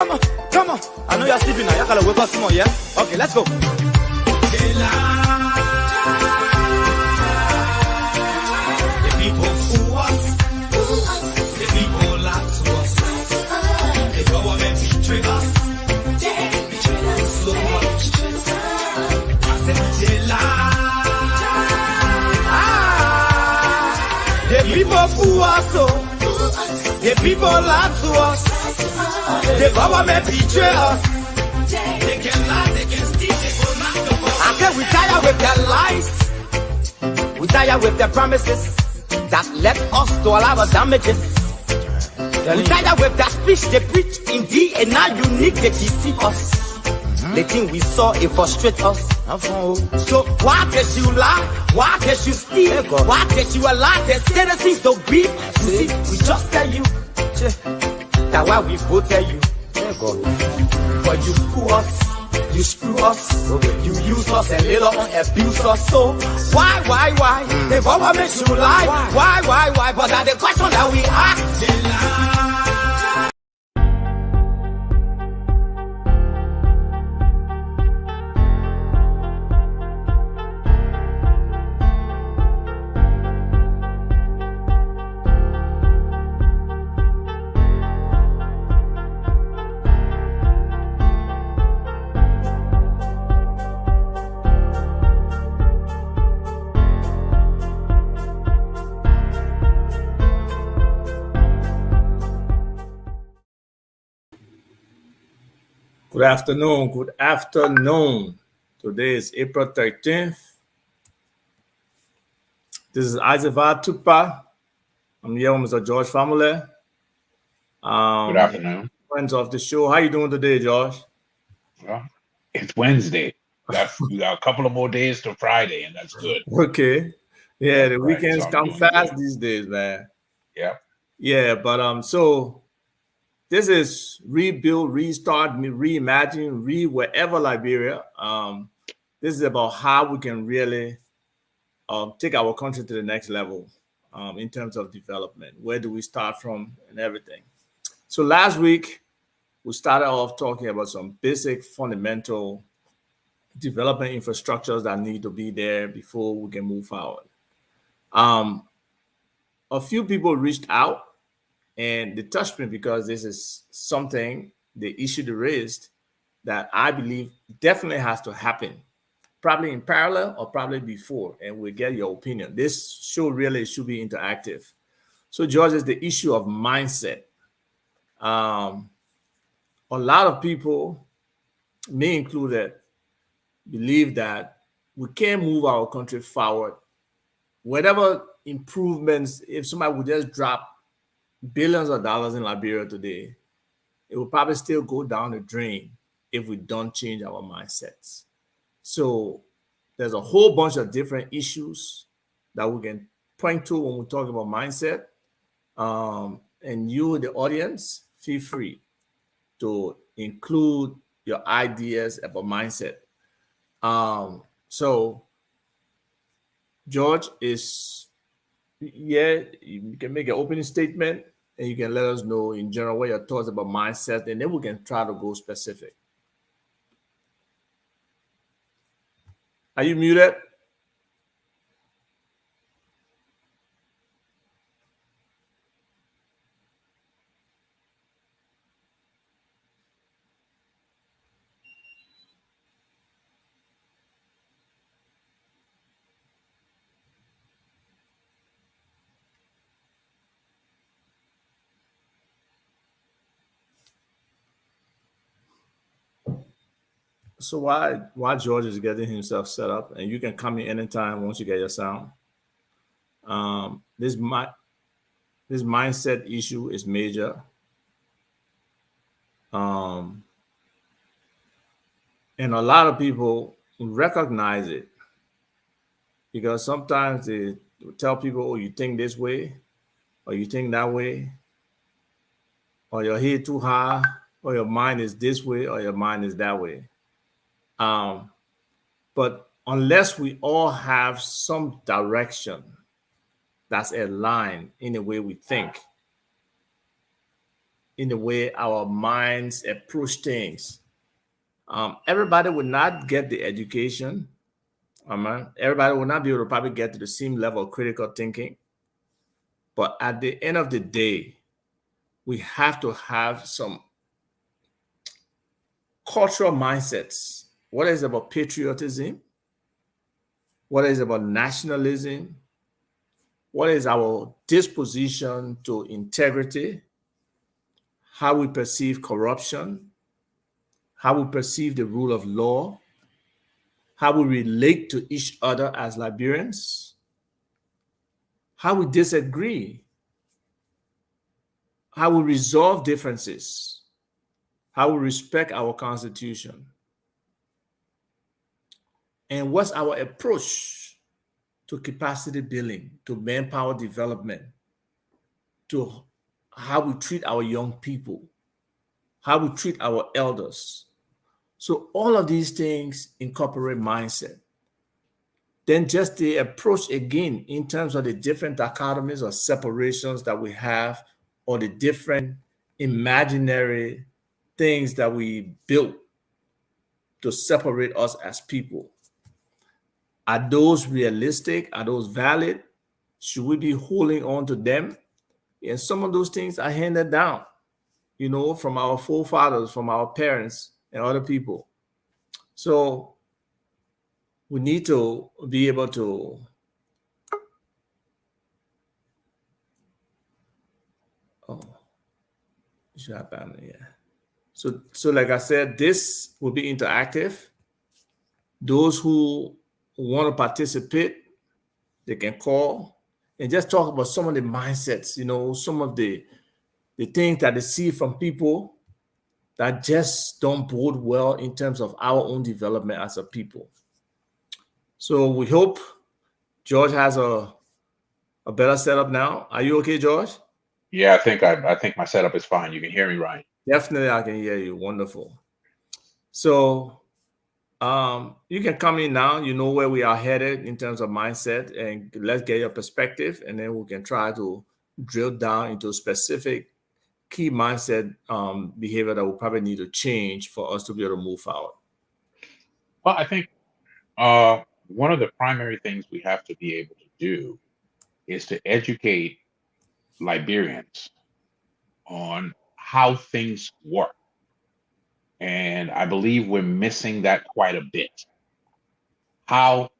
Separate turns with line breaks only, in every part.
Come on. I know you're sleeping now. You gotta wake up some more, yeah? Okay, let's go. The people fool us. The people lie to us. The government betray us. They betray us so much. I said they lie. The people fool us, oh. The people lie to us. The government betray us. They can lie, they can steal, they will not go. I said we tired with their lies. We tired with their promises that led us to a lot of damages. We tired with their speech they preach indeed, and now unique they deceive us. The thing we saw, it frustrate us. So why can't you lie? Why can't you steal? Why can't you allow the citizens to be? You see, we just tell you that's why we voted you. But you fool us, you screw us, you use us and later on abuse us. So why? The government should lie. Why? But that's the question that we ask. They lie.
Good afternoon. Today is April 13th. This is Isaac Tupa. I'm here with Mr. George Family.
Good afternoon.
Friends of the show. How you doing today, George?
Well, it's Wednesday. We got a couple of more days to Friday, and that's good.
Okay. Yeah, the
right.
weekends
So
come fast these days, man.
Yeah.
Yeah, but so this is Rebuild, Restart, Reimagine, wherever Liberia. This is about how we can really take our country to the next level in terms of development. Where do we start from and everything? So last week, we started off talking about some basic fundamental development infrastructures that need to be there before we can move forward. A few people reached out and they touched me because this is something, the issue they raised, that I believe definitely has to happen, probably in parallel or probably before, and we'll get your opinion. This show really should be interactive. So, George, is the issue of mindset. A lot of people, me included, believe that we can't move our country forward. Whatever improvements, if somebody would just drop billions of dollars in Liberia today, it will probably still go down the drain if we don't change our mindsets. So there's a whole bunch of different issues that we can point to when we talk about mindset. And you, the audience, feel free to include your ideas about mindset. So George you can make an opening statement and you can let us know in general what your thoughts about mindset, and then we can try to go specific. Are you muted? So while George is getting himself set up, and you can come in anytime once you get your sound. This mindset issue is major. And a lot of people recognize it because sometimes they tell people, oh, you think this way, or you think that way, or your head too high, or your mind is this way, or your mind is that way. But unless we all have some direction that's aligned in the way we think, in the way our minds approach things. Everybody would not get the education. Everybody will not be able to probably get to the same level of critical thinking. But at the end of the day, we have to have some cultural mindsets. What is about patriotism? What is about nationalism? What is our disposition to integrity? How we perceive corruption? How we perceive the rule of law? How we relate to each other as Liberians? How we disagree? How we resolve differences? How we respect our Constitution? And what's our approach to capacity building, to manpower development, to how we treat our young people, how we treat our elders? So all of these things incorporate mindset. Then just the approach again in terms of the different dichotomies or separations that we have, or the different imaginary things that we built to separate us as people. Are those realistic? Are those valid? Should we be holding on to them? And some of those things are handed down, from our forefathers, from our parents and other people. So we need to be able to So like I said, this will be interactive. Those who want to participate, they can call and just talk about some of the mindsets, some of the things that they see from people that just don't bode well in terms of our own development as a people. So we hope George has a better setup now. Are you okay, George?
Yeah, I think my setup is fine. You can hear me, Ryan.
Definitely, I can hear you. Wonderful. So you can come in now. You know where we are headed in terms of mindset, and let's get your perspective, and then we can try to drill down into specific key mindset behavior that we probably need to change for us to be able to move forward.
Well, I think one of the primary things we have to be able to do is to educate Liberians on how things work. And I believe we're missing that quite a bit. How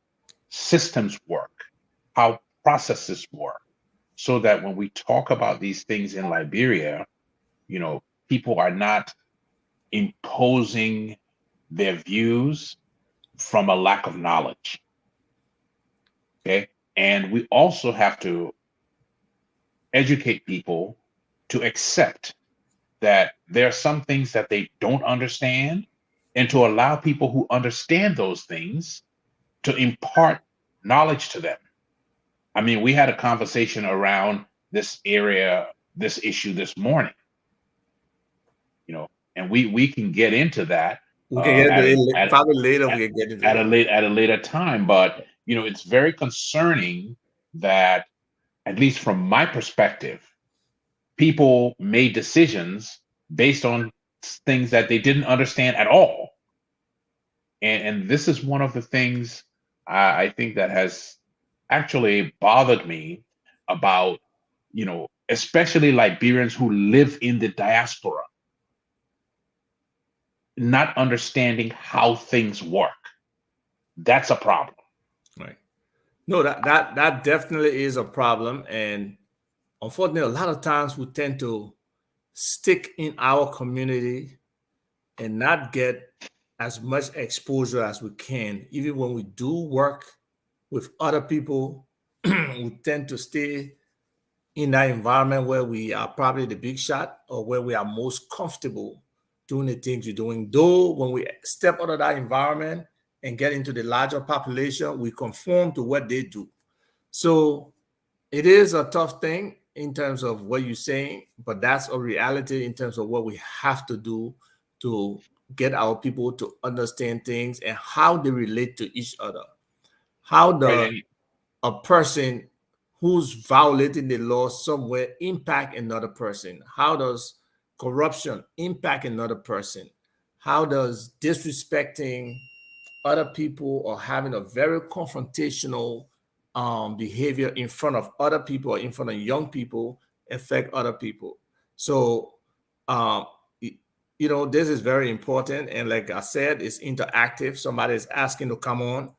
systems work, how processes work, so that when we talk about these things in Liberia, people are not imposing their views from a lack of knowledge. Okay. And we also have to educate people to accept that there are some things that they don't understand, and to allow people who understand those things to impart knowledge to them. I mean, we had a conversation around this issue this morning, and we can get into that.
We can get into it probably later. We can get into
at a later time, but it's very concerning that, at least from my perspective, people made decisions based on things that they didn't understand at all. And this is one of the things I think that has actually bothered me about, especially Liberians who live in the diaspora, not understanding how things work. That's a problem.
Right. No, that definitely is a problem. And unfortunately, a lot of times we tend to stick in our community and not get as much exposure as we can. Even when we do work with other people, we tend to stay in that environment where we are probably the big shot, or where we are most comfortable doing the things we're doing. Though when we step out of that environment and get into the larger population, we conform to what they do. So it is a tough thing in terms of what you're saying, but that's a reality in terms of what we have to do to get our people to understand things and how they relate to each other. How does a person who's violating the law somewhere impact another person? How does corruption impact another person? How does disrespecting other people or having a very confrontational behavior in front of other people or in front of young people affect other people? So, um, this is very important. And like I said, it's interactive. Somebody is asking to come on.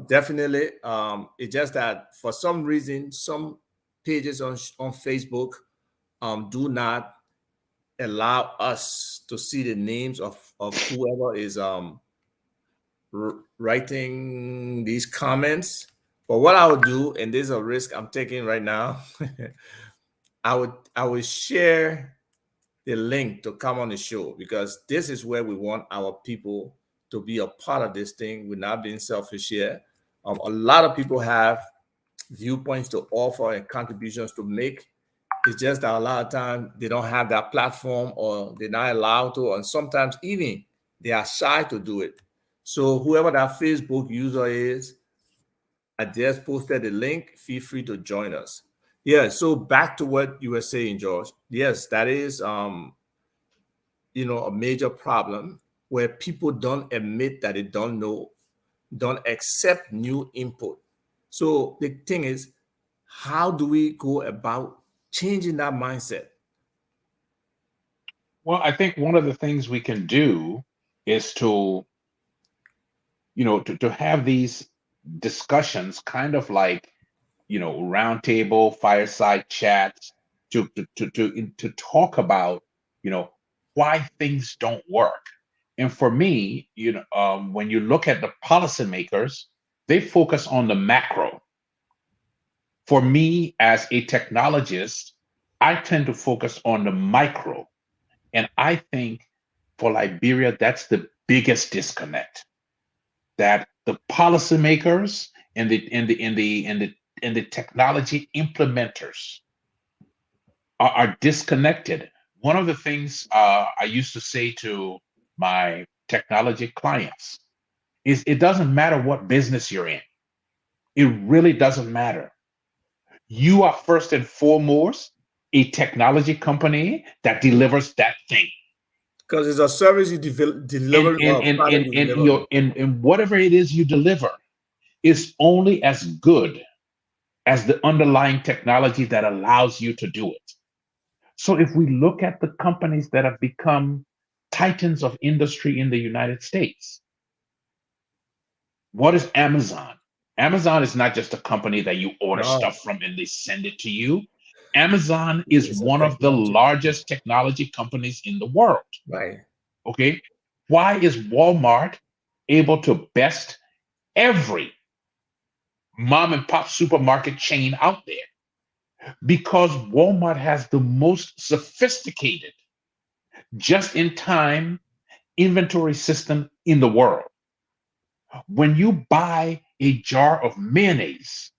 Definitely. It's just that for some reason, some pages on Facebook do not allow us to see the names of whoever is writing these comments. But what I would do, and this is a risk I'm taking right now, I would share the link to come on the show, because this is where we want our people to be a part of this thing. We're not being selfish here. A lot of people have viewpoints to offer and contributions to make. It's just that a lot of times they don't have that platform, or they're not allowed to, and sometimes even they are shy to do it. So whoever that Facebook user is, I just posted the link. Feel free to join us. Yeah. So back to what you were saying, George. Yes, that is a major problem where people don't admit that they don't know, don't accept new input. So the thing is, how do we go about changing that mindset?
Well, I think one of the things we can do is to, to have these discussions, kind of like, roundtable, fireside chats, to talk about, why things don't work. And for me, when you look at the policymakers, they focus on the macro. For me, as a technologist, I tend to focus on the micro. And I think for Liberia, that's the biggest disconnect. That the policymakers and the technology implementers are disconnected. One of the things I used to say to my technology clients is, it doesn't matter what business you're in. It really doesn't matter. You are first and foremost a technology company that delivers that thing.
Because it's a service you
And
deliver
and
or
and
product
and
you
and
deliver.
your and whatever it is you deliver is only as good as the underlying technology that allows you to do it. So if we look at the companies that have become titans of industry in the United States, what is Amazon? Amazon is not just a company that you order
No,
stuff from and they send it to you. Amazon is
it's a
one of the
technology.
largest technology companies in the world.
Right.
Okay. Why is Walmart able to best every mom and pop supermarket chain out there? Because Walmart has the most sophisticated just in time inventory system in the world. When you buy a jar of mayonnaise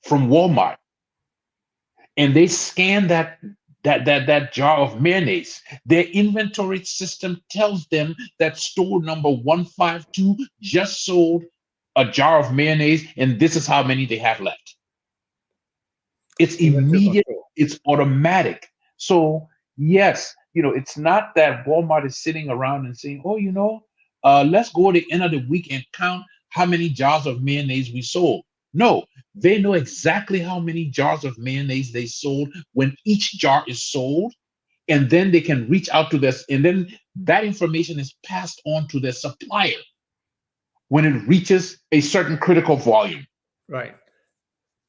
from Walmart and they scan that jar of mayonnaise, their inventory system tells them that store number 152 just sold a jar of mayonnaise and this is how many they have left. It's
Inventory
immediate,
control.
it's automatic. So yes, it's not that Walmart is sitting around and saying, oh, let's go to the end of the week and count how many jars of mayonnaise we sold. No, they know exactly how many jars of mayonnaise they sold when each jar is sold. And then they can reach out to this, and then that information is passed on to their supplier when it reaches a certain critical volume.
Right.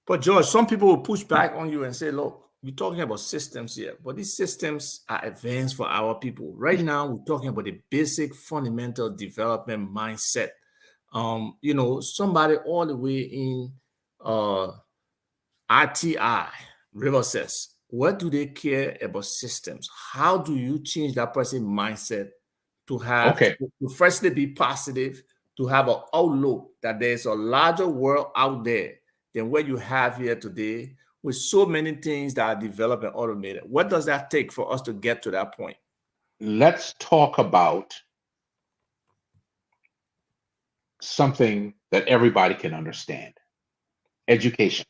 But George, some people will push back on you and say, look, we're talking about systems here, but these systems are advanced for our people. Right now, we're talking about the basic fundamental development mindset. Somebody all the way in RTI, River says, what do they care about systems? How do you change that person's mindset to have
Okay.
to firstly be positive, to have an outlook that there's a larger world out there than what you have here today, with so many things that are developed and automated? What does that take for us to get to that point?
Let's talk about something that everybody can understand: education.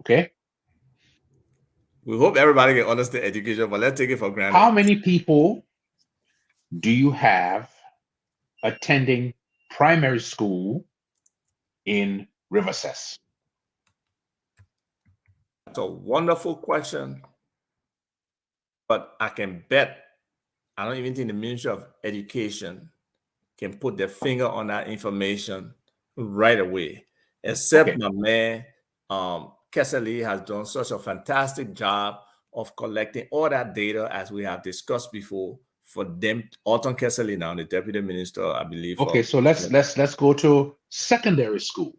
Okay.
We hope everybody can understand education, but let's take it for granted.
How many people do you have attending primary school in Rivercess?
That's a wonderful question. But I can bet, I don't even think the Ministry of Education can put their finger on that information right away. Except my man, Kessley has done such a fantastic job of collecting all that data, as we have discussed before, for them. Alton Kessley now, the Deputy Minister, I believe.
Okay, so let's go to secondary school.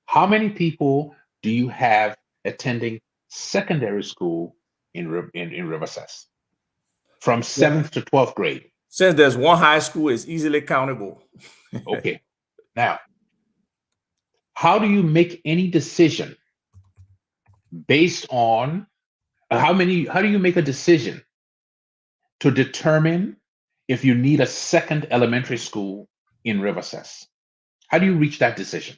How many people do you have attending secondary school in Rivercess from 7th to 12th grade?
Since there's one high school, it's easily countable.
Okay. Now, how do you make any decision based on how do you make a decision to determine if you need a second elementary school in Rivercess? How do you reach that decision?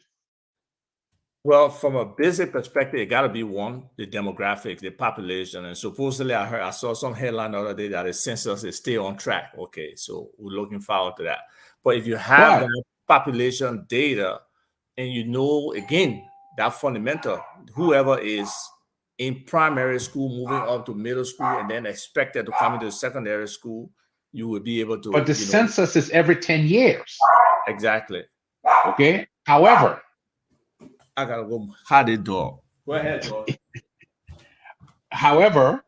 Well, from a basic perspective, it got to be one, the demographics, the population. And supposedly I saw some headline the other day that the census is still on track. Okay, so we're looking forward to that. But if you have that population data and you know, again, that fundamental, whoever is in primary school moving up to middle school and then expected to come into secondary school, you will be able to.
But the census is every 10 years.
Exactly.
Okay. However,
I gotta go hide the door. Go ahead, George.
However,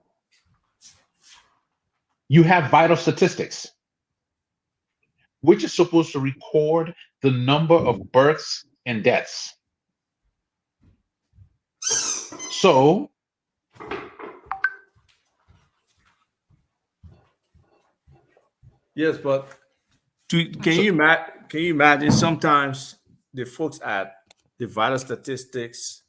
you have vital statistics, which is supposed to record the number of births and deaths. So,
yes, but can you imagine sometimes the folks at the vital statistics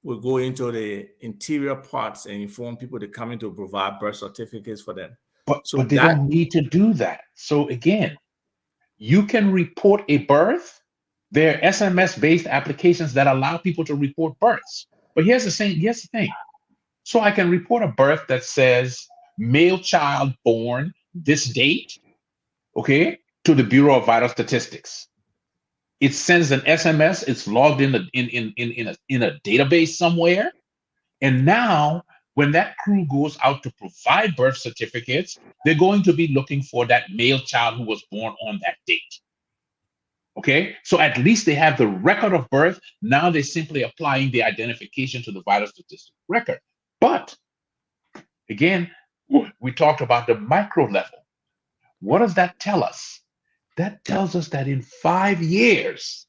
will go into the interior parts and inform people to come in to provide birth certificates for them.
But they don't need to do that. So again, you can report a birth. There are SMS-based applications that allow people to report births. But here's the thing. So I can report a birth that says male child born this date, okay, to the Bureau of Vital Statistics. It sends an SMS. It's logged in a database somewhere, and now when that crew goes out to provide birth certificates, they're going to be looking for that male child who was born on that date. Okay, so at least they have the record of birth. Now they're simply applying the identification to the vital statistic record. But again, we talked about the micro level. What does that tell us? That tells us that in 5 years,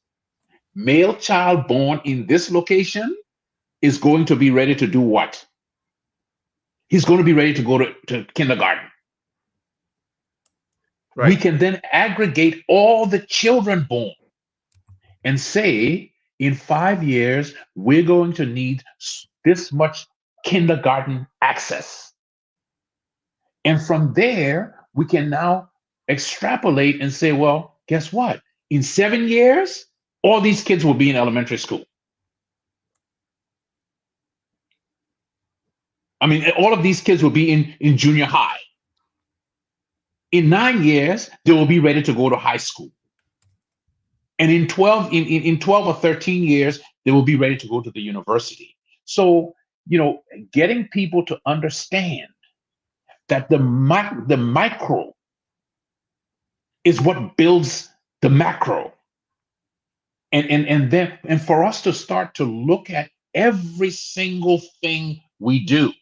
male child born in this location is going to be ready to do what? He's going to be ready to go to kindergarten. Right. We can then aggregate all the children born and say, in 5 years, we're going to need this much kindergarten access. And from there, we can now extrapolate and say, well, guess what? In 7 years, all these kids will be in elementary school. I mean, all of these kids will be in junior high. In 9 years, they will be ready to go to high school. And in 12 or 13 years, they will be ready to go to the university. So, getting people to understand that the micro is what builds the macro. And for us to start to look at every single thing we do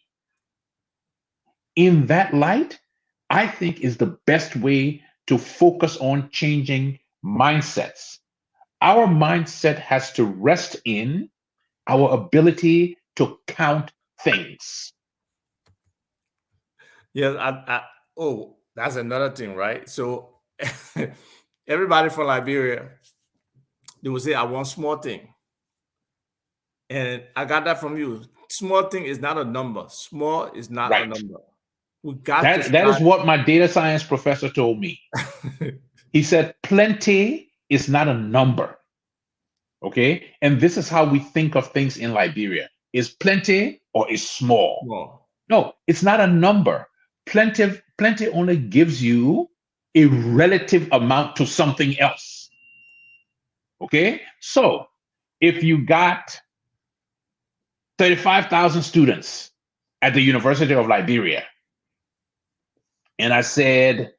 in that light, I think is the best way to focus on changing mindsets. Our mindset has to rest in our ability to count things.
Yes, that's another thing, right? So everybody from Liberia, they will say, I want small thing. And I got that from you. Small thing is not a number. Small is not a number. We got
that is what my data science professor told me. He said, plenty is not a number. Okay. And this is how we think of things in Liberia. Is plenty or is small? No, it's not a number. Plenty only gives you a relative amount to something else. Okay? So if you got 35,000 students at the University of Liberia, and I said,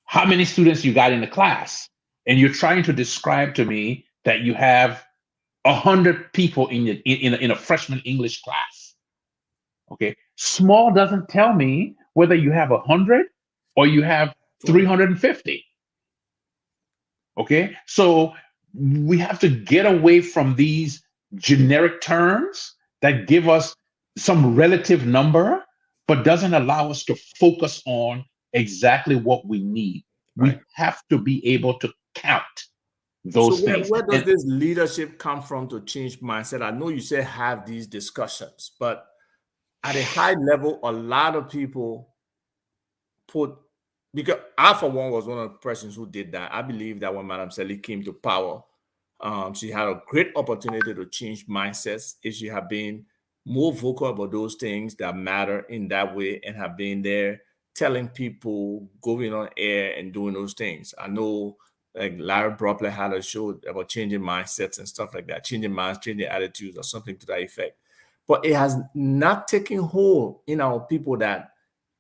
how many students you got in the class? And you're trying to describe to me that you have 100 people in a freshman English class. Okay. Small doesn't tell me whether you have 100 or you have 350. Okay. So we have to get away from these generic terms that give us some relative number, but doesn't allow us to focus on exactly what we need.
Right.
We have to be able to count those
So
things.
where does this leadership come from to change mindset? I know you say have these discussions, but at a high level, a lot of people because I, for one, was one of the persons who did that. I believe that when Madam Sally came to power, she had a great opportunity to change mindsets if she had been more vocal about those things that matter in that way and have been there telling people, going on air and doing those things. I know like Larry Bropley had a show about changing mindsets and stuff like that, changing minds, changing attitudes or something to that effect. But it has not taken hold in our people that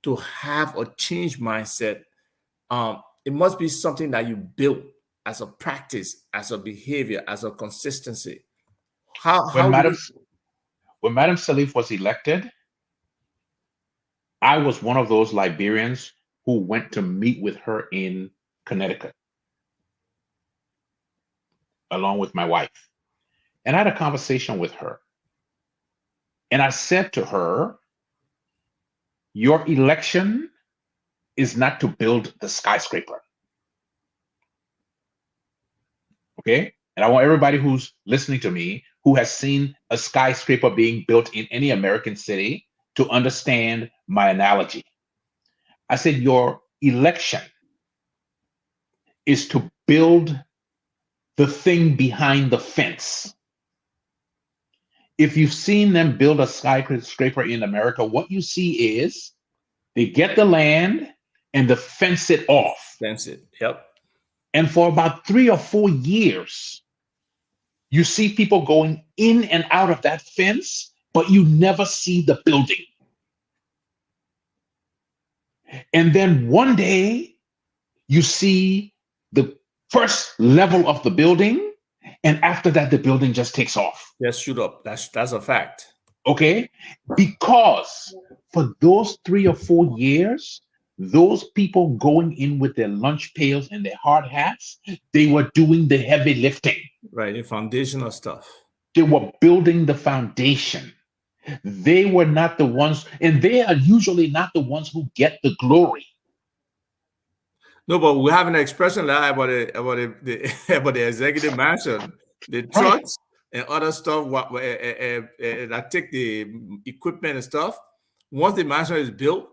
to have a change mindset, it must be something that you build as a practice, as a behavior, as a consistency.
When Madam Salif was elected, I was one of those Liberians who went to meet with her in Connecticut, along with my wife. And I had a conversation with her. And I said to her, your election is not to build the skyscraper. Okay? And I want everybody who's listening to me, who has seen a skyscraper being built in any American city, to understand my analogy. I said, your election is to build the thing behind the fence. If you've seen them build a skyscraper in America, what you see is they get the land and they fence it off.
Fence it, yep.
And for about 3 or 4 years, you see people going in and out of that fence, but you never see the building. And then one day, you see the first level of the building, and after that, the building just takes off.
Just shoot up. That's a fact.
Okay? Because for those 3 or 4 years, those people going in with their lunch pails and their hard hats, they were doing the heavy lifting.
Right, the foundational stuff.
They were building the foundation. They were not the ones, and they are usually not the ones who get the glory.
No, but we have an expression like about the executive mansion, the trucks and other stuff that take the equipment and stuff. Once the mansion is built,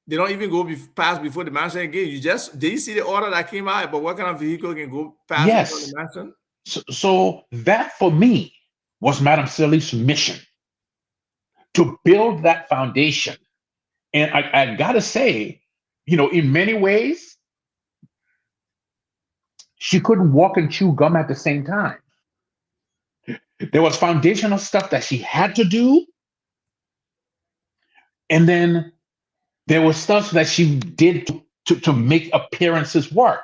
they don't even go past before the mansion again. Did you see the order that came out? But what kind of vehicle can go past the mansion?
So that for me was Madam Salif's mission, to build that foundation. And I gotta say, in many ways, she couldn't walk and chew gum at the same time. There was foundational stuff that she had to do. And then there was stuff that she did to make appearances work.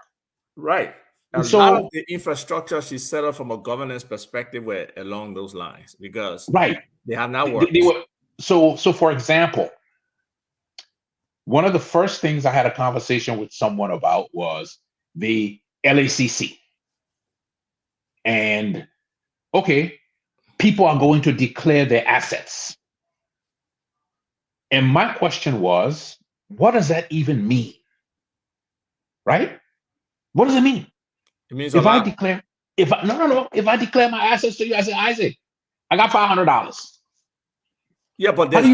Right. A lot of the infrastructure she set up from a governance perspective were along those lines, because they have not worked.
So for example, one of the first things I had a conversation with someone about was the LACC. And okay, people are going to declare their assets. And my question was, what does that even mean? Right? What does it mean?
It means
if I declare my assets to you, I say, Isaac, I got $500.
Yeah, but there's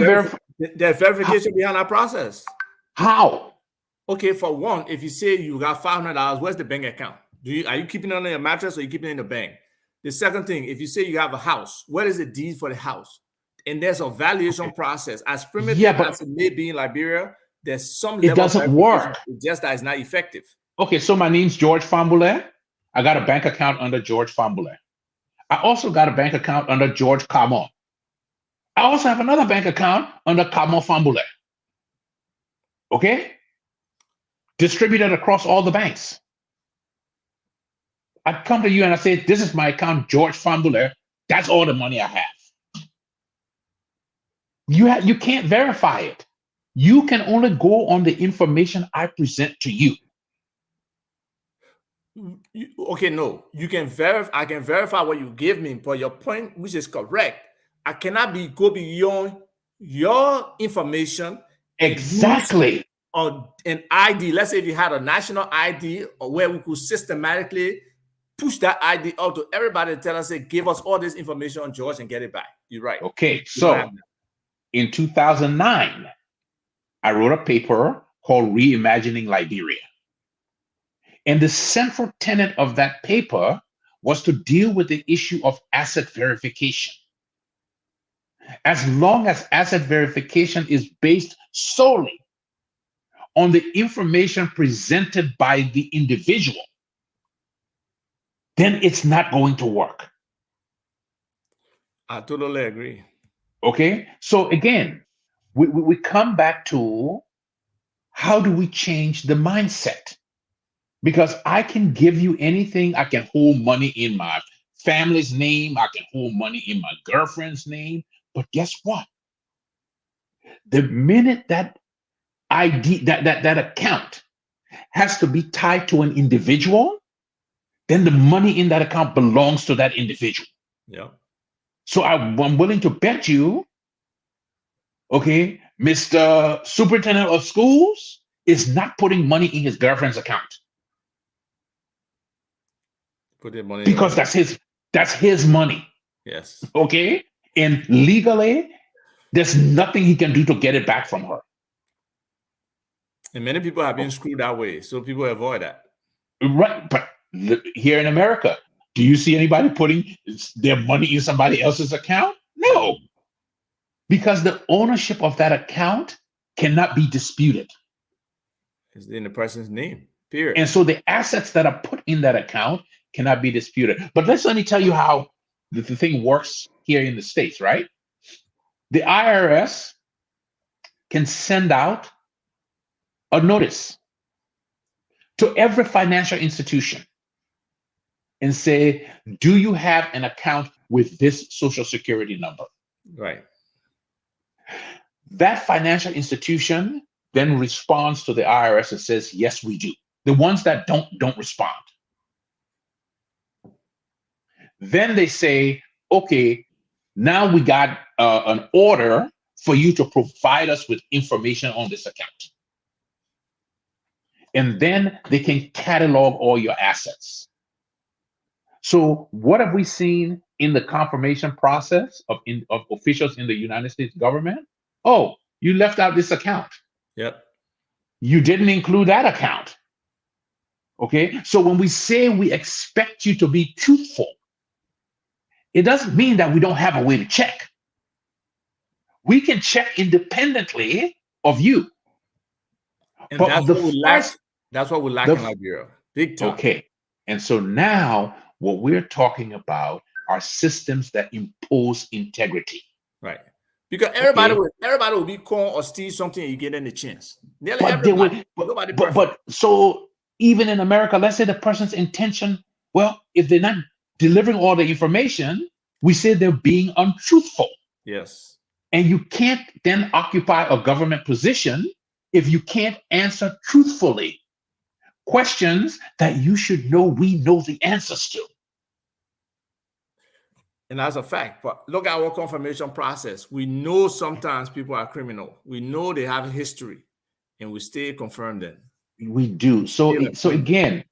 verification behind that process.
How?
Okay, for one, if you say you got $500, where's the bank account? Are you keeping it under your mattress or are you keeping it in the bank? The second thing, if you say you have a house, where is the deed for the house? And there's a valuation process. As primitive
Yeah, but
as it may be in Liberia, there's some
it
level of
doesn't
verification.
work.
It's just that it's not effective.
Okay, so my name's George Fambule. I got a bank account under George Fambule. I also got a bank account under George Kamo. I also have another bank account under Kamo Fambule. Okay? Distributed across all the banks. I'd come to you and I say, this is my account, George Fambule. That's all the money I have. You can't verify it. You can only go on the information I present to you.
Okay, no, you can verify. I can verify what you give me, but your point, which is correct, I cannot go beyond your information.
Exactly.
Or an ID. Let's say if you had a national ID, or where we could systematically push that ID out to everybody and tell us, say, give us all this information on George and get it back. You're right.
Okay, so in 2009, I wrote a paper called Reimagining Liberia. And the central tenet of that paper was to deal with the issue of asset verification. As long as asset verification is based solely on the information presented by the individual, then it's not going to work.
I totally agree.
Okay, so again, we come back to how do we change the mindset? Because I can give you anything. I can hold money in my family's name. I can hold money in my girlfriend's name. But guess what? The minute that ID, that account has to be tied to an individual, then the money in that account belongs to that individual.
Yeah.
So I'm willing to bet you, okay, Mr. Superintendent of Schools is not putting money in his girlfriend's account.
Put the money
because that's his money.
Yes.
Okay. And legally, there's nothing he can do to get it back from her.
And many people have been screwed that way, so people avoid that.
Right. But here in America, do you see anybody putting their money in somebody else's account? No. Because the ownership of that account cannot be disputed.
It's in the person's name, period.
And so the assets that are put in that account cannot be disputed. But let me tell you how the thing works here in the States, right? The IRS can send out a notice to every financial institution and say, do you have an account with this Social Security number?
Right.
That financial institution then responds to the IRS and says, yes, we do. The ones that don't respond. Then they say, okay, now we got an order for you to provide us with information on this account. And then they can catalog all your assets. So what have we seen in the confirmation process of officials in the United States government? Oh, you left out this account.
Yep.
You didn't include that account. Okay, so when we say we expect you to be truthful, it doesn't mean that we don't have a way to check. We can check independently of you.
And that's what we lack. That's what we lack in Liberia. Big time.
Okay. And so now what we're talking about are systems that impose integrity.
Right. Because everybody will be caught or steal something and you get any chance. Nearly everybody.
But so even in America, let's say the person's intention, well, if they're not delivering all the information, we say they're being untruthful.
Yes.
And you can't then occupy a government position if you can't answer truthfully questions that you should know we know the answers to.
And that's a fact. But look at our confirmation process. We know sometimes people are criminal. We know they have a history, and we still confirm them.
We do. So again,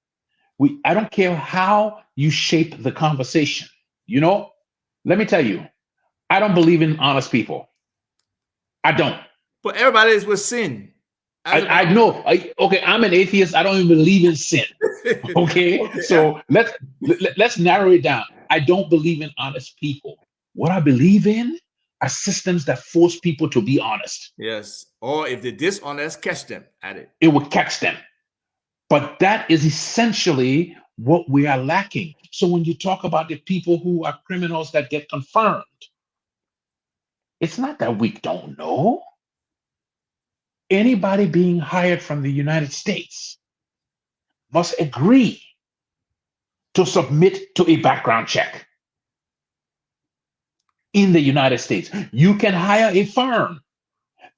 I don't care how you shape the conversation. You know, let me tell you, I don't believe in honest people. I don't.
But everybody is with sin.
I know. Okay, I'm an atheist. I don't even believe in sin. Okay, so let's narrow it down. I don't believe in honest people. What I believe in are systems that force people to be honest.
Yes. Or if they're dishonest, catch them at it.
It will catch them. But that is essentially what we are lacking. So when you talk about the people who are criminals that get confirmed, it's not that we don't know. Anybody being hired from the United States must agree to submit to a background check in the United States. You can hire a firm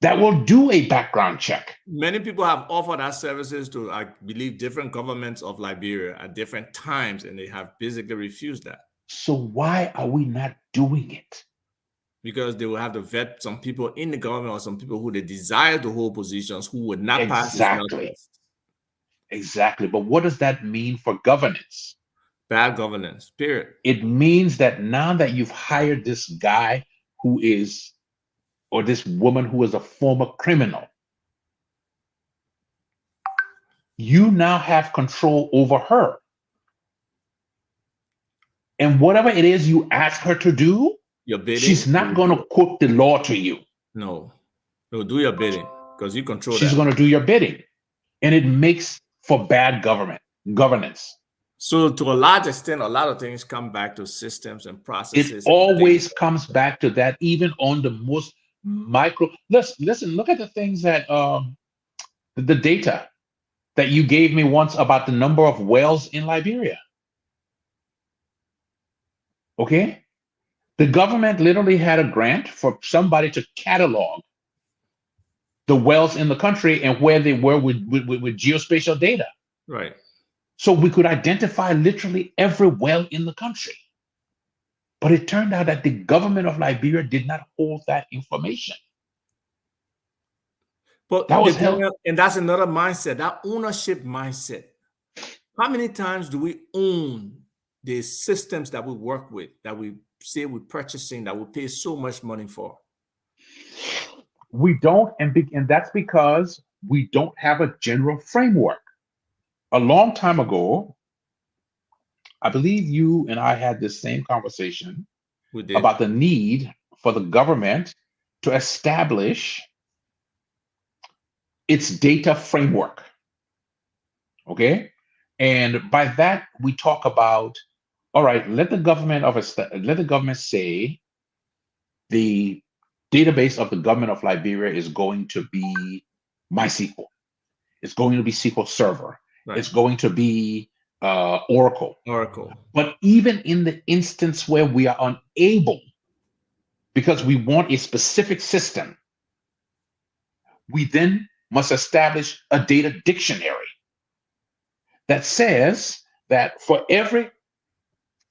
that will do a background check.
Many people have offered our services to, I believe, different governments of Liberia at different times, and they have basically refused that.
So why are we not doing it?
Because they will have to vet some people in the government or some people who they desire to hold positions who would not pass this smell test.
Exactly. But what does that mean for governance?
Bad governance, period.
It means that now that you've hired this guy who is, or this woman who is a former criminal, you now have control over her. And whatever it is you ask her to do,
your bidding,
she's not going to quote the law to you.
No, do your bidding because you control
She's
that.
going to do your bidding. And it makes for bad governance.
So to a large extent, a lot of things come back to systems and processes.
It always comes back to that, even on the most micro. Listen, look at the things that the data that you gave me once about the number of wells in Liberia. Okay? The government literally had a grant for somebody to catalog the wells in the country and where they were with geospatial data.
Right.
So we could identify literally every well in the country. But it turned out that the government of Liberia did not hold that information.
But that was and that's another mindset, that ownership mindset. How many times do we own the systems that we work with, that we say we're purchasing, that we pay so much money for?
We don't, and that's because we don't have a general framework. A long time ago, I believe you and I had this same conversation about the need for the government to establish its data framework. Okay? And by that, we talk about, all right, let the government say the database of the government of Liberia is going to be MySQL. It's going to be SQL Server. Right. It's going to be Oracle. But even in the instance where we are unable, because we want a specific system, we then must establish a data dictionary that says that for every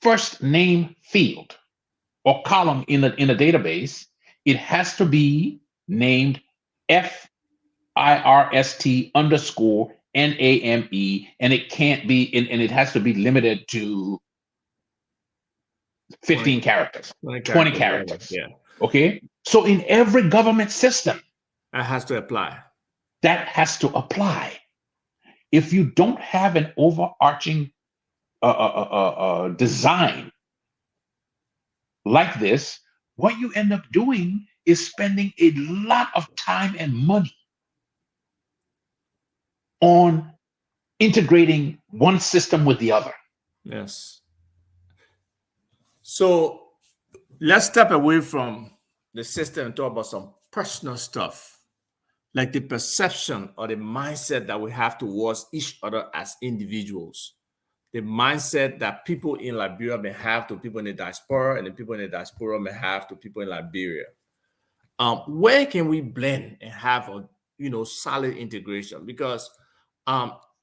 first name field or column in a database, it has to be named FIRST_NAME, and it can't be, and it has to be limited to 15 characters, 20 characters.
Yeah.
Okay. So in every government system,
that has to apply.
That has to apply. If you don't have an overarching design like this, what you end up doing is spending a lot of time and money on integrating one system with the other.
Yes. So let's step away from the system and talk about some personal stuff, like the perception or the mindset that we have towards each other as individuals. The mindset that people in Liberia may have to people in the diaspora, and the people in the diaspora may have to people in Liberia. Where can we blend and have a solid integration? Because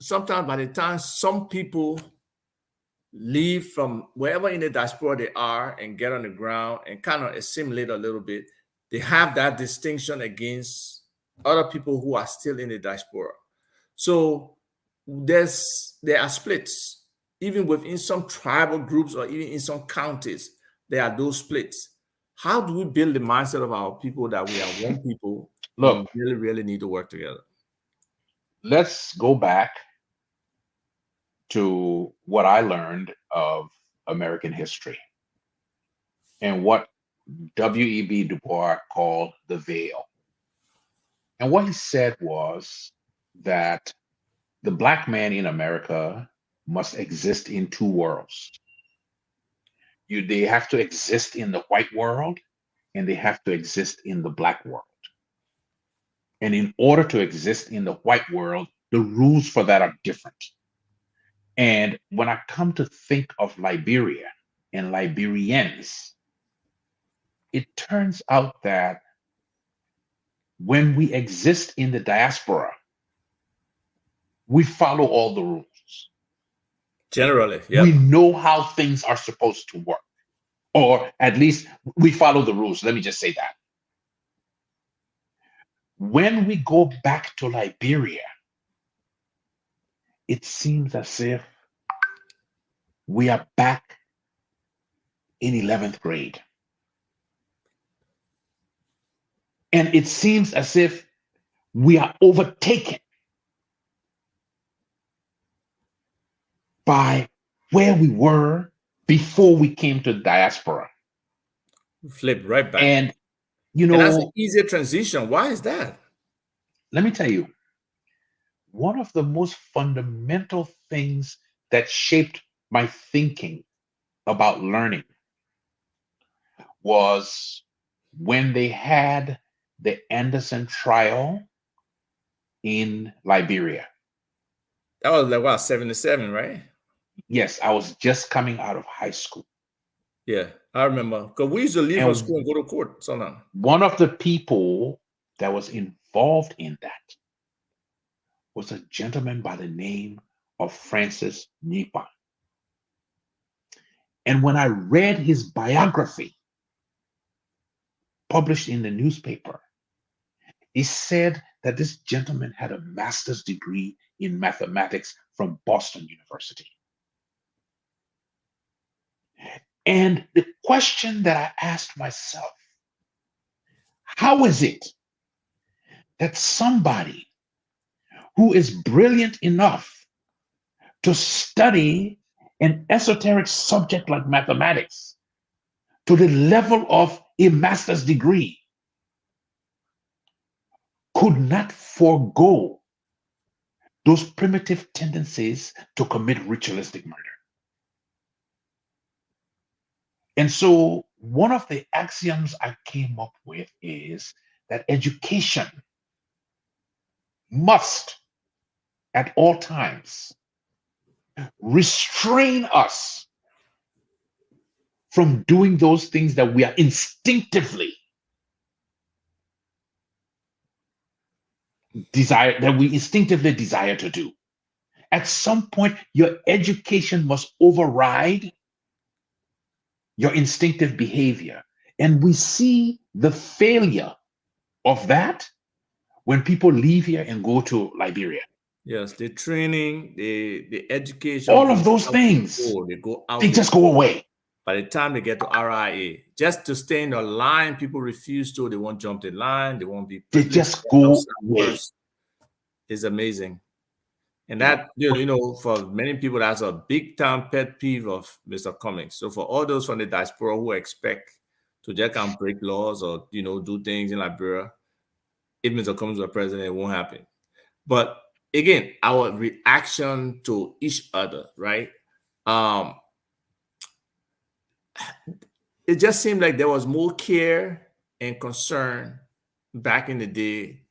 sometimes by the time some people leave from wherever in the diaspora they are and get on the ground and kind of assimilate a little bit, they have that distinction against other people who are still in the diaspora. So there are splits. Even within some tribal groups or even in some counties, there are those splits. How do we build the mindset of our people that we are one people?
Look,
we really, really need to work together.
Let's go back to what I learned of American history and what W.E.B. Du Bois called the veil. And what he said was that the black man in America must exist in two worlds. They have to exist in the white world and they have to exist in the black world. And in order to exist in the white world, the rules for that are different. And when I come to think of Liberia and Liberians, it turns out that when we exist in the diaspora, we follow all the rules.
Generally,
We know how things are supposed to work, or at least we follow the rules. Let me just say that. When we go back to Liberia, it seems as if we are back in 11th grade. And it seems as if we are overtaken by where we were before we came to the diaspora.
Flip right back.
And,
and that's an easier transition. Why is that?
Let me tell you, one of the most fundamental things that shaped my thinking about learning was when they had the Anderson trial in Liberia.
That was like, what, 77, right?
Yes, I was just coming out of high school.
Yeah, I remember. Because we used to leave from school and go to court somehow.
One of the people that was involved in that was a gentleman by the name of Francis Nipa. And when I read his biography published in the newspaper, it said that this gentleman had a master's degree in mathematics from Boston University. And the question that I asked myself, how is it that somebody who is brilliant enough to study an esoteric subject like mathematics to the level of a master's degree could not forego those primitive tendencies to commit ritualistic murder? And so one of the axioms I came up with is that education must, at all times, restrain us from doing those things that we are instinctively desire to do. At some point, your education must override your instinctive behavior. And we see the failure of that when people leave here and go to Liberia.
Yes, the training, the education,
all of those things,
they go out.
They just go away.
By the time they get to RIA, just to stay in the line, people refuse to. They won't jump the line. They won't be.
They just go away.
It's amazing. And that, for many people, that's a big time pet peeve of Mr. Cummings. So for all those from the diaspora who expect to just come break laws or, do things in Liberia, if Mr. Cummings were president, it won't happen. But again, our reaction to each other, right? It just seemed like there was more care and concern back in the day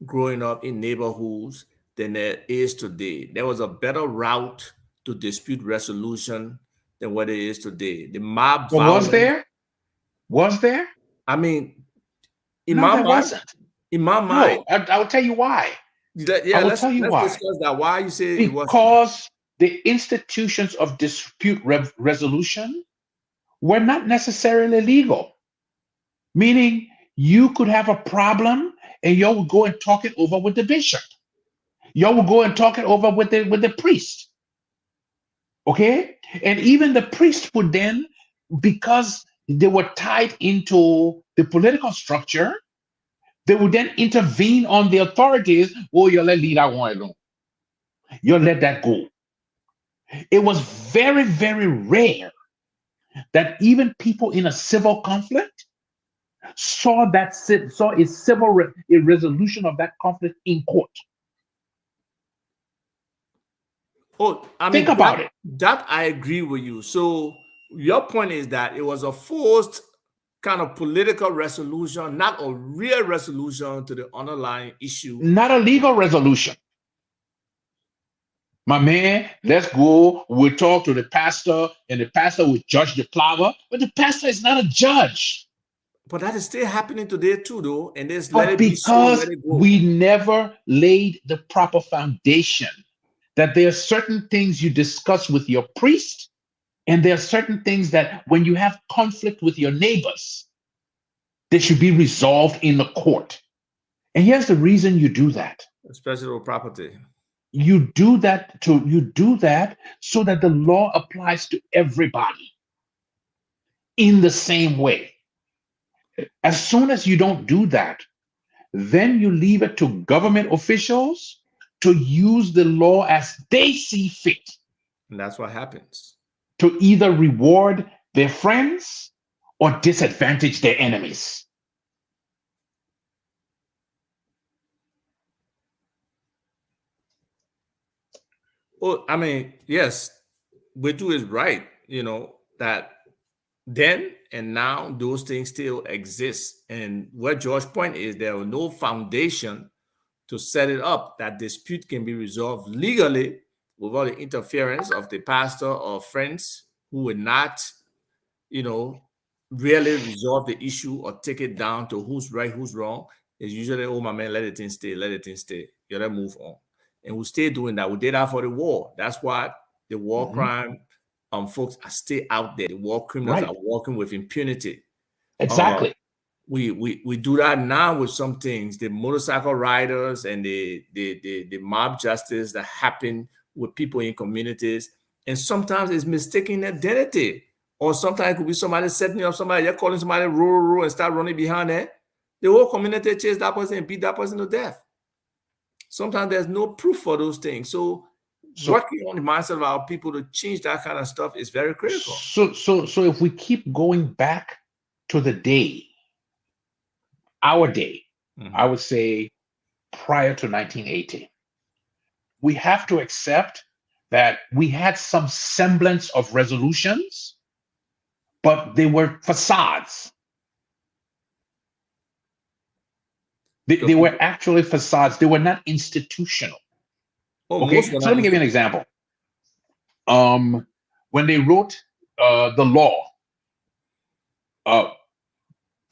growing up in neighborhoods than there is today. There was a better route to dispute resolution than what it is today. The mob violence,
was there?
I mean, in my mind,
no, I'll tell you why.
Let's discuss that. Why you say it wasn't?
Because the institutions of dispute resolution were not necessarily legal. Meaning, you could have a problem and you would go and talk it over with the bishop. You will go and talk it over with the priest. Okay? And even the priest would then, because they were tied into the political structure, they would then intervene on the authorities. Oh, you let lead that one alone. You let that go. It was very, very rare that even people in a civil conflict saw a resolution of that conflict in court.
Oh, I mean,
Think about it.
That I agree with you. So your point is that it was a forced kind of political resolution, not a real resolution to the underlying issue.
Not a legal resolution. My man, let's go. We'll talk to the pastor, and the pastor will judge the flower. But the pastor is not a judge.
But that is still happening today too, though. And there's
But
let it be so,
because
let it go.
we never laid the proper foundation, that there are certain things you discuss with your priest, and there are certain things that when you have conflict with your neighbors, they should be resolved in the court. And here's the reason you do that.
Especially with property.
You do that so that the law applies to everybody in the same way. As soon as you don't do that, then you leave it to government officials to use the law as they see fit.
And that's what happens.
To either reward their friends or disadvantage their enemies.
Well, I mean, yes, Betu is right, that then and now those things still exist. And what George's point is, there was no foundation to set it up that dispute can be resolved legally without the interference of the pastor or friends who would not, really resolve the issue or take it down to who's right, who's wrong. It's usually, oh, my man, let it stay. You gotta move on. And we stay doing that. We did that for the war. That's why the war crime folks are still out there. The war criminals are working with impunity.
Exactly.
We do that now with some things. The motorcycle riders and the mob justice that happen with people in communities. And sometimes it's mistaken identity. Or sometimes it could be somebody setting up somebody, you're calling somebody rural and start running behind it. The whole community chase that person and beat that person to death. Sometimes there's no proof for those things. So working on the mindset of our people to change that kind of stuff is very critical.
So if we keep going back to the day, our day, I would say prior to 1980, we have to accept that we had some semblance of resolutions, but they were facades. They were actually facades. They were not institutional. Okay, so let me give you an example. When they wrote the law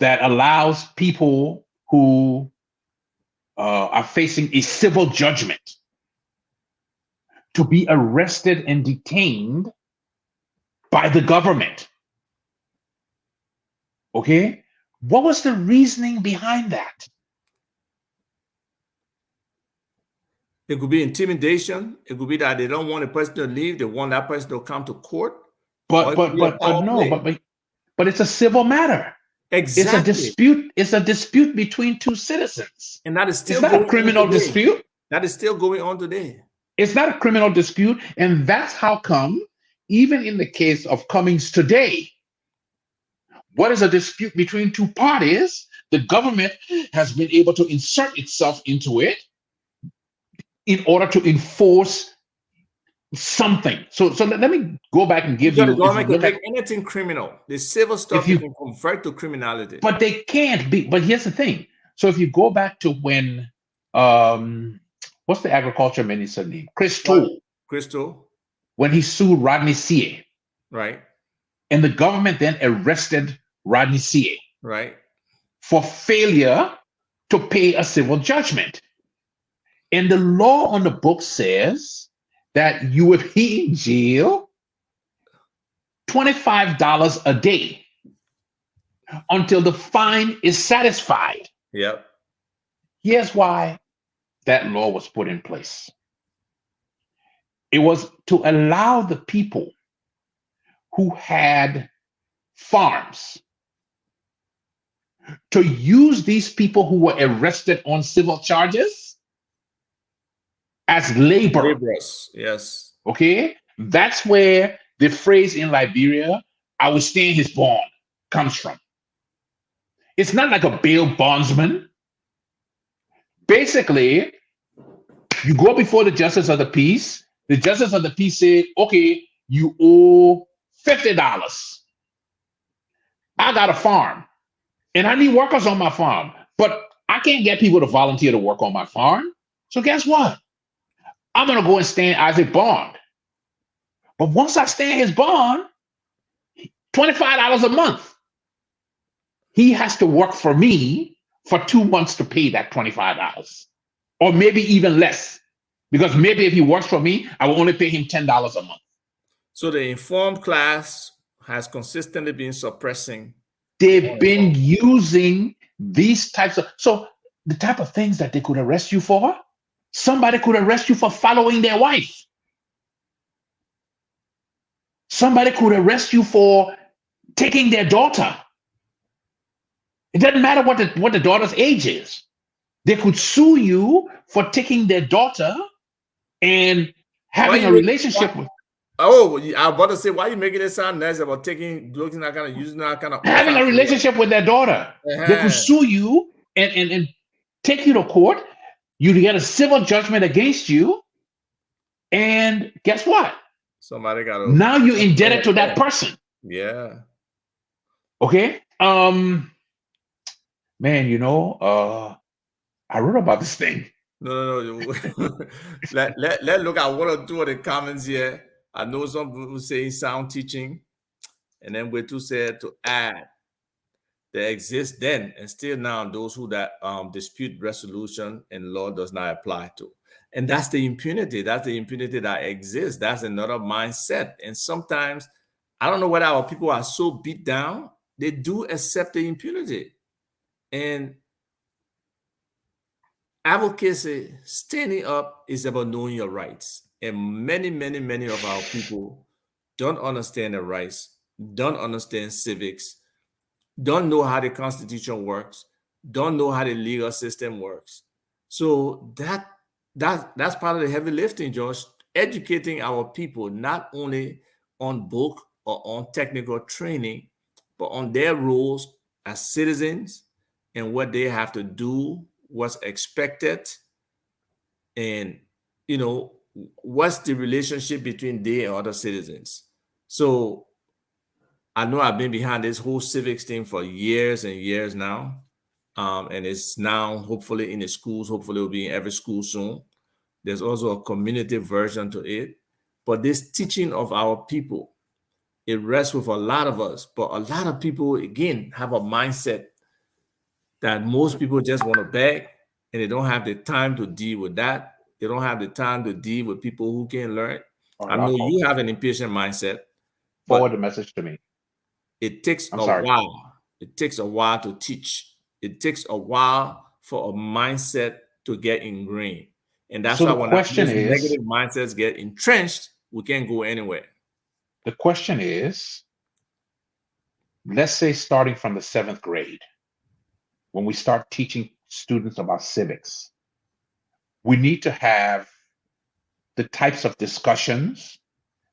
that allows people who are facing a civil judgment to be arrested and detained by the government. Okay, what was the reasoning behind that?
It could be intimidation. It could be that they don't want a person to leave. They want that person to come to court.
But it's a civil matter.
Exactly.
It's a dispute between two citizens.
And that is still
it's not a criminal dispute.
That is still going on today.
It's not a criminal dispute. And that's how come, even in the case of Cummings today, what is a dispute between two parties? The government has been able to insert itself into it in order to enforce something. So let me go back and give you.
The government can make anything criminal. The civil stuff you can convert to criminality.
But they can't be. But here's the thing. So if you go back to when, what's the agriculture minister's name? Crystal. When he sued Rodney Sie.
Right.
And the government then arrested Rodney Sie.
Right.
For failure to pay a civil judgment. And the law on the book says that you would be in jail $25 a day until the fine is satisfied.
Yep.
Here's why that law was put in place. It was to allow the people who had farms to use these people who were arrested on civil charges as laborers.
Yes.
Okay. That's where the phrase in Liberia, "I will stay in his bond," comes from. It's not like a bail bondsman. Basically, you go before the justice of the peace. The justice of the peace said, okay, you owe $50. I got a farm and I need workers on my farm, but I can't get people to volunteer to work on my farm. So guess what? I'm going to go and stand Isaac bond. But once I stand his bond, $25 a month, he has to work for me for 2 months to pay that $25, or maybe even less. Because maybe if he works for me, I will only pay him $10 a month.
So the informed class has consistently been suppressing.
They've been using these types of, so the type of things that they could arrest you for, somebody could arrest you for following their wife. Somebody could arrest you for taking their daughter. It doesn't matter what the daughter's age is. They could sue you for taking their daughter and having a relationship with.
Oh, I was about to say, why are you making it sound nice about looking that kind of, using that kind of,
having a relationship with their daughter? They could sue you and take you to court. You get a civil judgment against you, and guess what?
Somebody got
now you're indebted to that person.
Yeah.
Okay. Man, I wrote about this thing.
No. let look at one or two of the comments here. I know some people say sound teaching, and then we too said to add there exists then and still now those who that dispute resolution and law does not apply to. And that's the impunity. That's the impunity that exists. That's another mindset. And sometimes, I don't know whether our people are so beat down, they do accept the impunity. And advocacy, standing up, is about knowing your rights. And many of our people don't understand their rights, don't understand civics, don't know how the Constitution works, don't know how the legal system works. So that's part of the heavy lifting, Josh, educating our people, not only on book or on technical training, but on their roles as citizens and what they have to do, what's expected, and what's the relationship between they and other citizens. So I know I've been behind this whole civics thing for years and years now. And it's now hopefully in the schools, hopefully it'll be in every school soon. There's also a community version to it. But this teaching of our people, it rests with a lot of us. But a lot of people, again, have a mindset that most people just want to beg, and they don't have the time to deal with that. They don't have the time to deal with people who can learn. I know you have an impatient mindset.
Forward the message to me.
It takes a while. It takes a while to teach. It takes a while for a mindset to get ingrained. And that's why when negative mindsets get entrenched, we can't go anywhere.
The question is, let's say starting from the 7th grade, when we start teaching students about civics, we need to have the types of discussions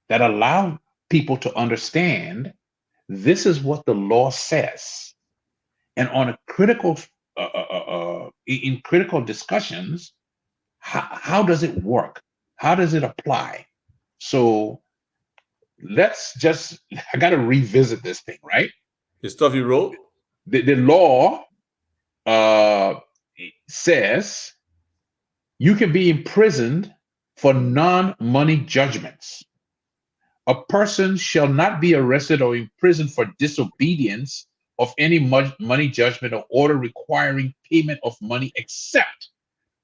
that allow people to understand this is what the law says. And on a critical, in critical discussions, how does it work? How does it apply? So let's just, I got to revisit this thing, right?
The stuff you wrote?
The law says you can be imprisoned for non-money judgments. A person shall not be arrested or imprisoned for disobedience of any money judgment or order requiring payment of money, except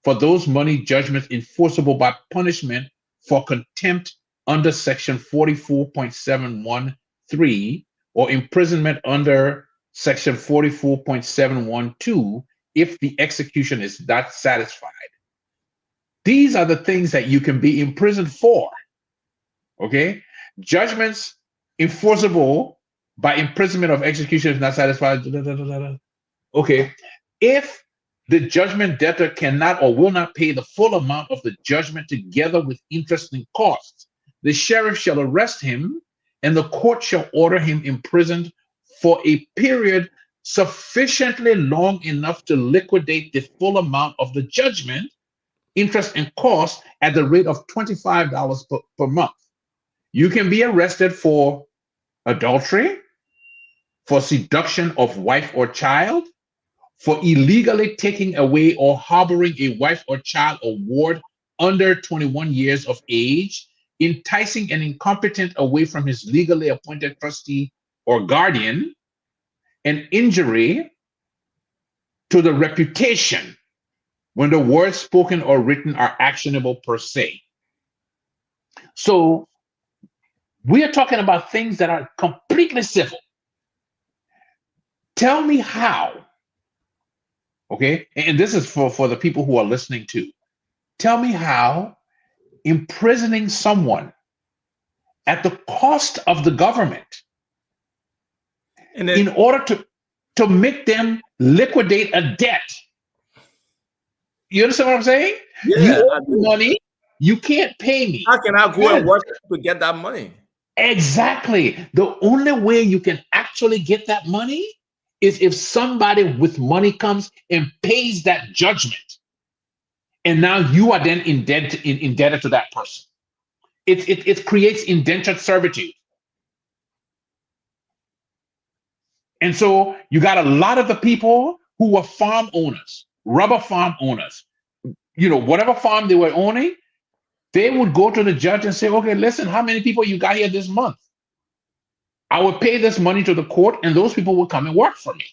for those money judgments enforceable by punishment for contempt under section 44.713 or imprisonment under section 44.712 if the execution is not satisfied. These are the things that you can be imprisoned for. Okay? Judgments enforceable by imprisonment of execution is not satisfied. Okay. If the judgment debtor cannot or will not pay the full amount of the judgment together with interest and costs, the sheriff shall arrest him and the court shall order him imprisoned for a period sufficiently long enough to liquidate the full amount of the judgment, interest, and cost at the rate of $25 per month. You can be arrested for adultery, for seduction of wife or child, for illegally taking away or harboring a wife or child or ward under 21 years of age, enticing an incompetent away from his legally appointed trustee or guardian, and injury to the reputation when the words spoken or written are actionable per se. So we are talking about things that are completely civil. Tell me how, okay? And this is for the people who are listening too. Tell me how imprisoning someone at the cost of the government
And then,
in order to make them liquidate a debt. You understand what I'm saying?
yeah,
You
I
owe me
do.
money, you can't pay me.
How can I go and work to get that money?
Exactly. The only way you can actually get that money is if somebody with money comes and pays that judgment. And now you are then indebted to that person. It creates indentured servitude. And so you got a lot of the people who were farm owners, rubber farm owners, whatever farm they were owning, they would go to the judge and say, okay, listen, how many people you got here this month? I would pay this money to the court, and those people would come and work for me.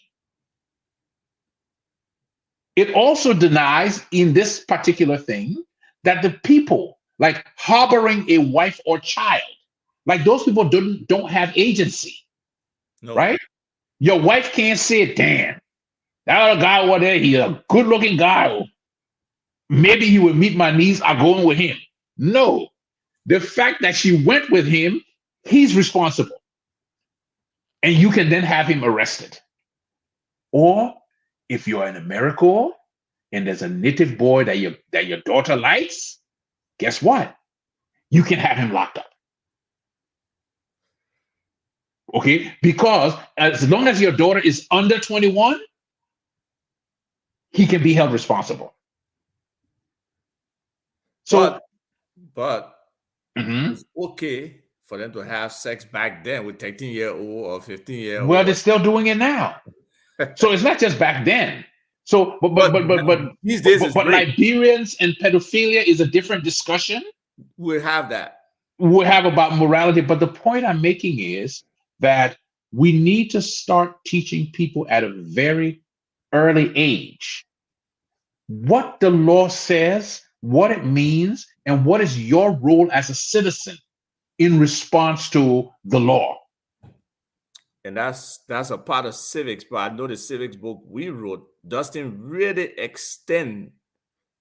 It also denies in this particular thing that the people, like harboring a wife or child, like those people don't have agency,
No.
right? Your wife can't say, damn, that other guy over there, he's a good-looking guy. Maybe he will meet my needs. I'm going with him. No. The fact that she went with him, he's responsible. And you can then have him arrested. Or if you're in America and there's a native boy that your daughter likes, guess what? You can have him locked up. Okay? Because as long as your daughter is under 21, he can be held responsible. So,
but
mhm.
it's okay for them to have sex back then with 13-year-old or 15-year-old.
Well, they're still doing it now. So it's not just back then. So, but
these days,
but Liberians and pedophilia is a different discussion.
We have that.
We have about morality. But the point I'm making is that we need to start teaching people at a very early age what the law says, what it means, and what is your role as a citizen in response to the law.
And that's a part of civics, but I know the civics book we wrote doesn't really extend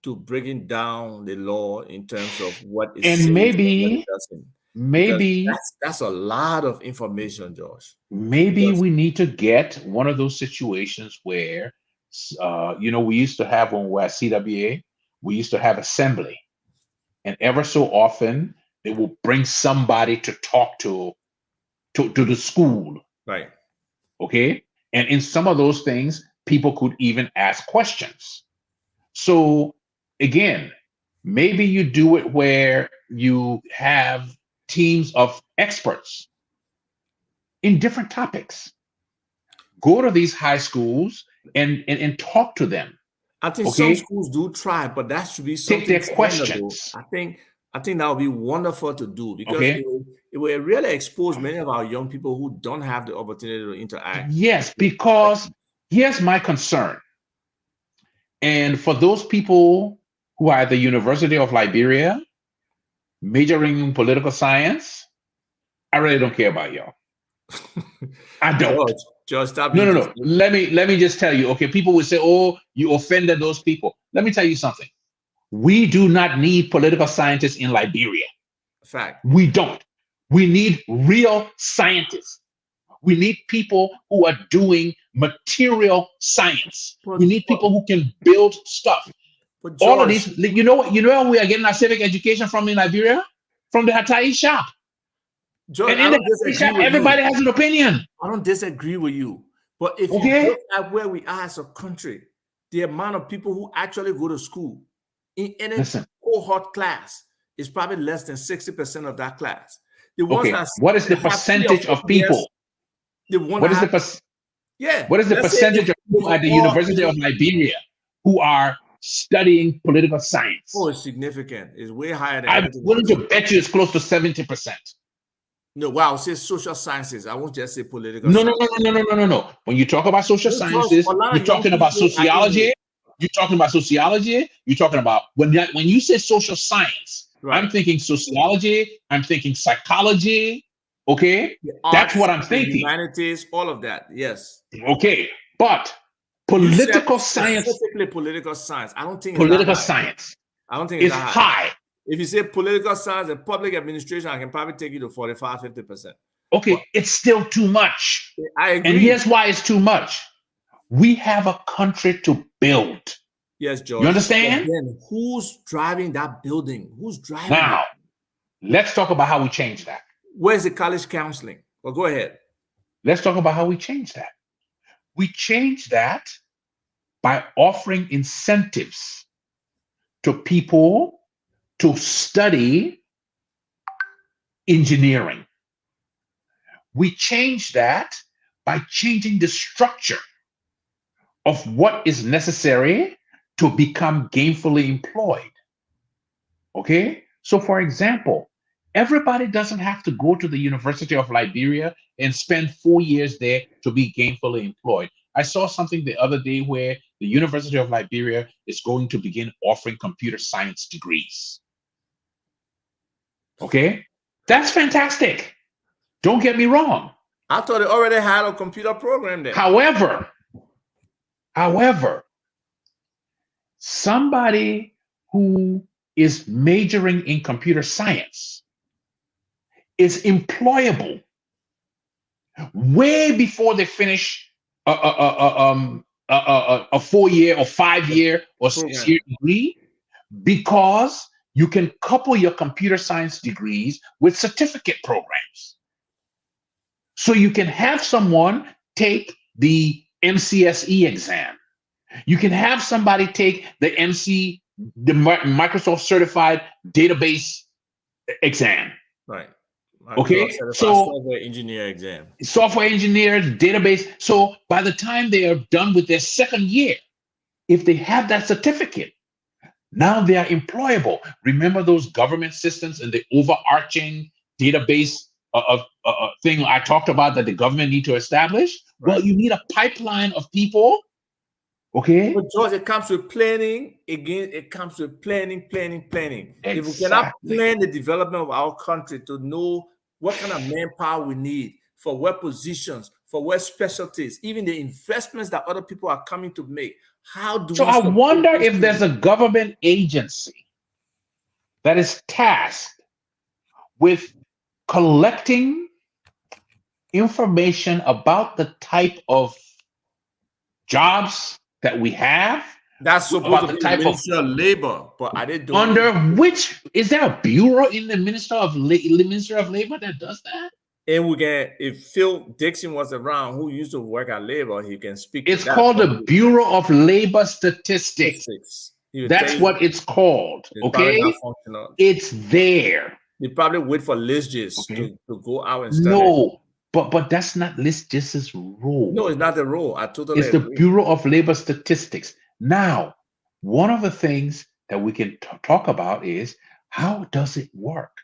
to breaking down the law in terms of what is
and
safe
maybe
and what it doesn't.
Maybe
that's a lot of information, Josh.
Maybe we need to get one of those situations where, we used to have when we were at CWA, we used to have assembly, and ever so often they will bring somebody to talk to the school.
Right.
Okay. And in some of those things, people could even ask questions. So again, maybe you do it where you have teams of experts in different topics. Go to these high schools and talk to them.
I think some schools do try, but that should be something.
Take their questions.
I think that would be wonderful to do, because it will really expose many of our young people who don't have the opportunity to interact.
Yes, because here's my concern. And for those people who are at the University of Liberia, majoring in political science, I really don't care about y'all. I don't.
Just stop.
No. Let me just tell you. Okay, people will say, "Oh, you offended those people." Let me tell you something. We do not need political scientists in Liberia.
Fact.
We don't. We need real scientists. We need people who are doing material science. We need people who can build stuff.
George,
all of these, you know where we are getting our civic education from in Liberia? From the Hatai shop.
George,
and in the shop, everybody has an opinion.
I don't disagree with you, But if you
Okay?
look at where we are as a country, the amount of people who actually go to school in any
Listen.
cohort class is probably less than 60% of that class. The ones
Okay.
that
What is the
have 3 or
percentage
4
of
years,
people?
they want to
What is the
have,
percentage?
yeah.
What is the
Let's say
percentage of people at the University of Liberia who are studying political science?
Oh, it's significant. It's way higher than
I'm
everything
willing
else.
to bet you it's close to 70%.
No, wow, say social sciences. I won't just say political
No,
science.
no. When you talk about social
Because
sciences,
a lot
you're
of young
talking about
people are in
sociology. You're talking about sociology. You're talking about when you say social science, I'm
right.
thinking sociology. I'm thinking psychology. Okay,
The
that's
arts,
what I'm
the
thinking.
humanities, all of that. Yes.
Okay, but
You said
political science,
specifically political science. I don't think it's that
political
high.
science
I don't think it's
is
that high.
high.
If you say political science and public administration, I can probably take you to 45, 50%.
Okay,
But
it's still too much.
I agree.
And here's why it's too much. We have a country to build.
Yes, George.
You understand?
Then who's driving that building? Who's driving
Now,
it?
let's talk about how we change that.
Where's the college counseling? Well, go ahead.
Let's talk about how we change that. We change that by offering incentives to people to study engineering. We change that by changing the structure of what is necessary to become gainfully employed. Okay? So, for example, everybody doesn't have to go to the University of Liberia and spend 4 years there to be gainfully employed. I saw something the other day where the University of Liberia is going to begin offering computer science degrees. Okay? That's fantastic. Don't get me wrong.
I thought they already had a computer program there.
However, somebody who is majoring in computer science is employable way before they finish a 4-year or 5-year or 6-year degree, because you can couple your computer science degrees with certificate programs. So you can have someone take the MCSE exam. You can have somebody take the Microsoft Certified Database exam.
Right.
Okay, so
software engineer exam.
Software engineer, database. So by the time they are done with their second year, if they have that certificate, now they are employable. Remember those government systems and the overarching database thing I talked about that the government need to establish? Right. Well, you need a pipeline of people. Okay.
But George, it comes with planning. Again, it comes with planning.
Exactly.
If we cannot plan the development of our country to know what kind of manpower we need for what positions, for what specialties, even the investments that other people are coming to make, how do
so I wonder if there's a government agency that is tasked with collecting information about the type of jobs that we have.
That's supposed to be the Ministry of Labor, but are they doing
under which is there a bureau in the Ministry of Labor that does that?
And we can, if Phil Dixon was around, who used to work at Labor, he can speak.
It's called the Bureau of Labor Statistics. That's what it's called. Okay, it's there.
They probably wait for Lisgis to go out and
study. No, but that's not Lisgis's role.
No, it's not the role. I totally
agree. It's the Bureau of Labor Statistics. Now, one of the things that we can talk about is, how does it work?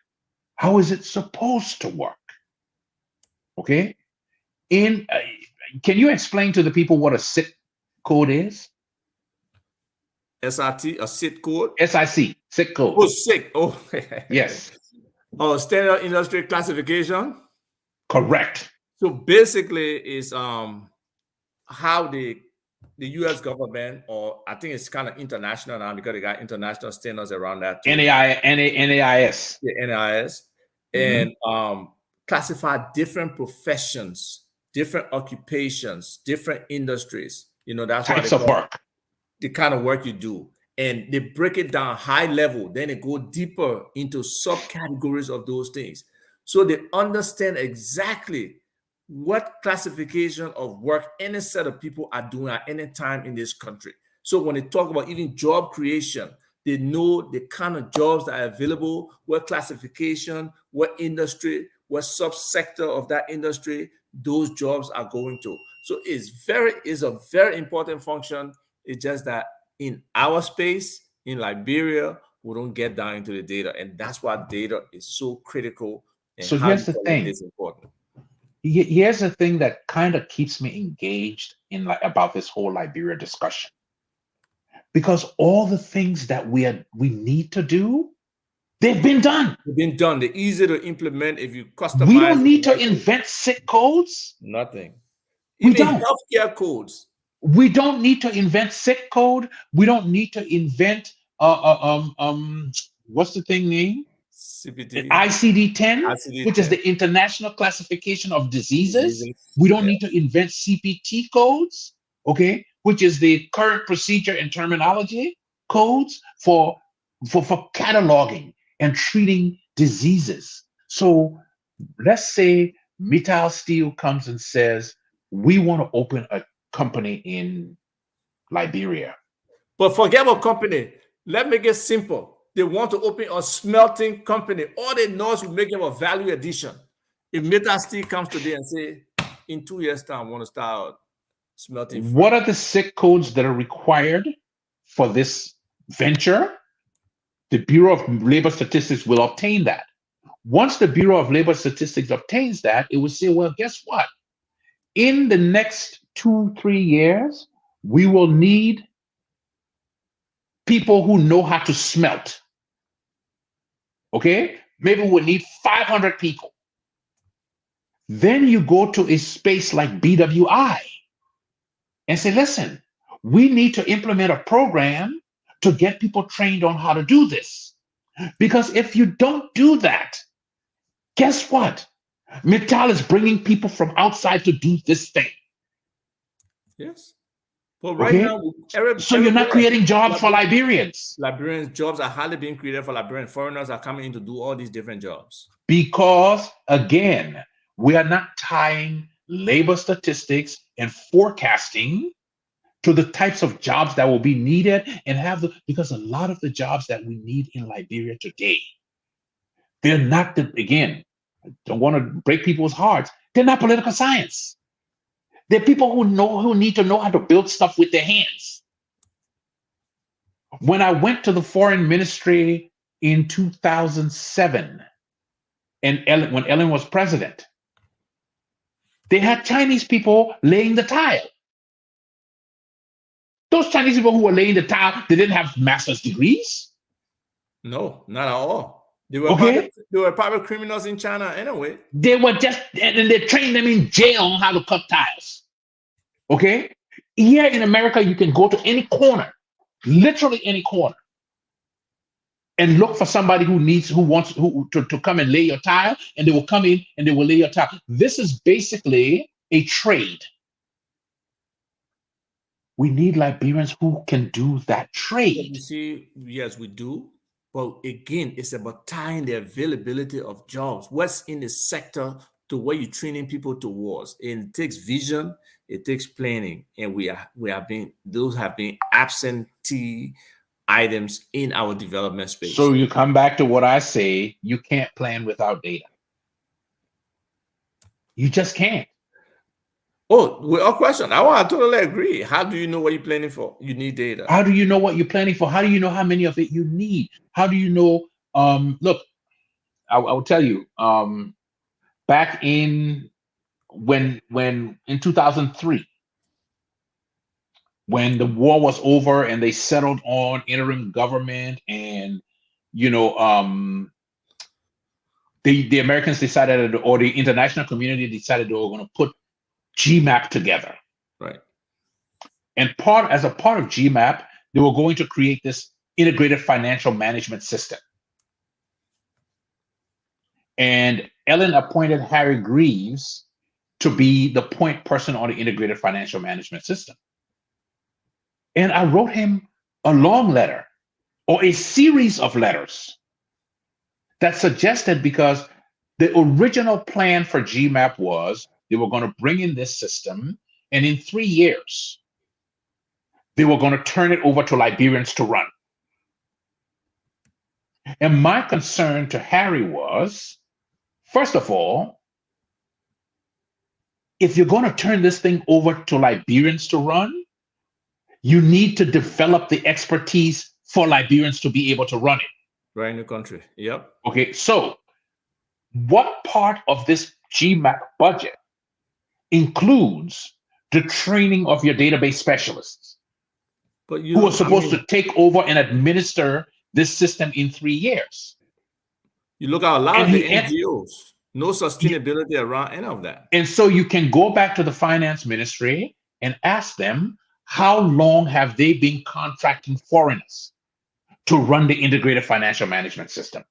How is it supposed to work? Okay. Can you explain to the people what a SIT code is?
SRT, a SIT code?
SIT code.
Oh, SIT. Oh,
yes.
Oh, Standard Industry Classification.
Correct.
So basically, is how the U.S. government, or I think it's kind of international now because they got international standards around that too.
NAIS.
Yeah, NAIS. Mm-hmm. And classify different professions, different occupations, different industries. You know, that's
types of work.
The kind of work you do. And they break it down high level. Then they go deeper into subcategories of those things. So they understand exactly what classification of work any set of people are doing at any time in this country. So when they talk about even job creation, they know the kind of jobs that are available, what classification, what industry, what subsector of that industry those jobs are going to. So it's a very important function. It's just that in our space in Liberia, we don't get down into the data, and that's why data is so critical, and
So
how
here's
you
the
collect
thing.
is important.
Here's the thing that kind of keeps me engaged in like about this whole Liberia discussion. Because all the things that we need to do, they've been done.
They've been done. They're easy to implement if you
We
customize
don't
it the
need to
right way.
invent sick codes.
Nothing.
We
Even
don't.
healthcare codes.
We don't need to invent sick code. We don't need to invent what's the thing name?
CPT,
ICD-10, which is
ICD-10,
the International Classification of Diseases.
diseases.
We don't
Yeah.
need to invent CPT codes, okay, which is the current procedure and terminology codes for cataloging and treating diseases. So let's say Mittal Steel comes and says, we want to open a company in Liberia.
But forget about company. Let's make it simple. They want to open a smelting company. All they know is to make them a value addition. If Meta Steel comes today and say, in 2 years' time, I want to start smelting
What
furnace.
are the SIC codes that are required for this venture? The Bureau of Labor Statistics will obtain that. Once the Bureau of Labor Statistics obtains that, it will say, well, guess what? In the next 2-3 years, we will need people who know how to smelt. Okay? Maybe we'll need 500 people. Then you go to a space like BWI and say, listen, we need to implement a program to get people trained on how to do this. Because if you don't do that, guess what? Mittal is bringing people from outside to do this thing.
Yes. But right
Okay?
now,
So you're not creating jobs for Liberians.
Liberians' jobs are hardly being created for Liberian. Foreigners are coming in to do all these different jobs.
Because, again, we are not tying labor statistics and forecasting to the types of jobs that will be needed and because a lot of the jobs that we need in Liberia today, they're not, again, don't want to break people's hearts. They're not political science. They're people who need to know how to build stuff with their hands. When I went to the foreign ministry in 2007, and when Ellen was president, they had Chinese people laying the tile. Those Chinese people who were laying the tile, they didn't have master's degrees.
No, not at all. They were private criminals in China anyway.
They were just, and they trained them in jail on how to cut tiles. Okay? Here in America, you can go to any corner, literally any corner, and look for somebody who wants to come and lay your tile, and they will come in and they will lay your tile. This is basically a trade. We need Liberians who can do that trade.
You see, yes, we do. But again, it's about tying the availability of jobs. What's in the sector to what you're training people towards. And it takes vision, it takes planning, and those have been absentee items in our development space.
So you come back to what I say, you can't plan without data. You just can't.
Oh, well, a question. I totally agree. How do you know what you're planning for? You need data.
How do you know what you're planning for? How do you know how many of it you need? How do you know? Look, I will tell you, back in when in 2003, when the war was over and they settled on interim government, and the Americans decided, or the international community decided they were going to put GMAP together.
Right.
And as a part of GMAP, they were going to create this integrated financial management system. And Ellen appointed Harry Greaves to be the point person on the integrated financial management system. And I wrote him a long letter, or a series of letters, that suggested, because the original plan for GMAP was they were going to bring in this system, and in 3 years, they were going to turn it over to Liberians to run. And my concern to Harry was, first of all, if you're going to turn this thing over to Liberians to run, you need to develop the expertise for Liberians to be able to run it.
Right in the country. Yep.
Okay, so what part of this GMAC budget includes the training of your database specialists
But
who are supposed to take over and administer this system in 3 years?
You look at a lot of the NGOs, no sustainability around any of that.
And so you can go back to the finance ministry and ask them, how long have they been contracting foreigners to run the integrated financial management system?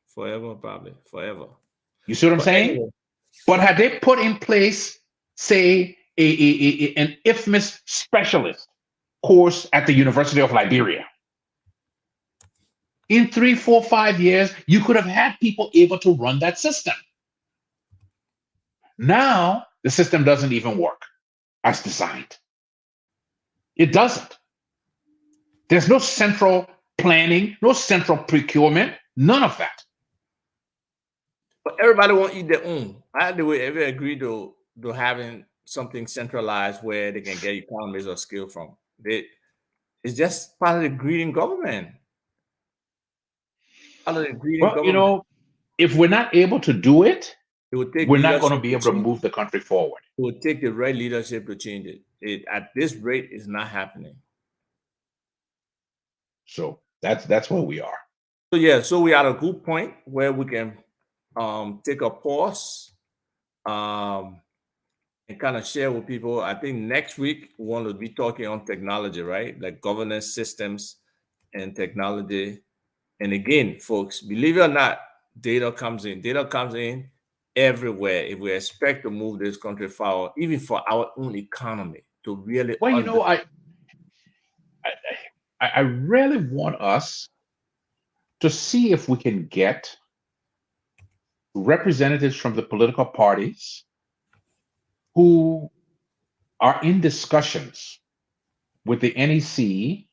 Forever, probably. Forever.
You see what I'm saying?
Anyway.
But had they put in place, say, an IFMIS specialist course at the University of Liberia, in 3, 4, 5 years, you could have had people able to run that system. Now, the system doesn't even work as designed. It doesn't. There's no central planning, no central procurement, none of that.
But everybody won't eat their own. I do ever agree to having something centralized where they can get economies of scale from. It's just part of the greedy government.
Well, you know, if we're not able to do it, we're not going to be able to move the country forward.
It would take the right leadership to change it. At this rate, it's not happening.
So that's where we are.
So yeah, so we are at a good point where we can take a pause and kind of share with people. I think next week we want to be talking on technology, right? Like governance systems and technology. And again, folks, believe it or not, data comes in everywhere. If we expect to move this country forward, even for our own economy, to really
well, you know, I really want us to see if we can get representatives from the political parties who are in discussions with the NEC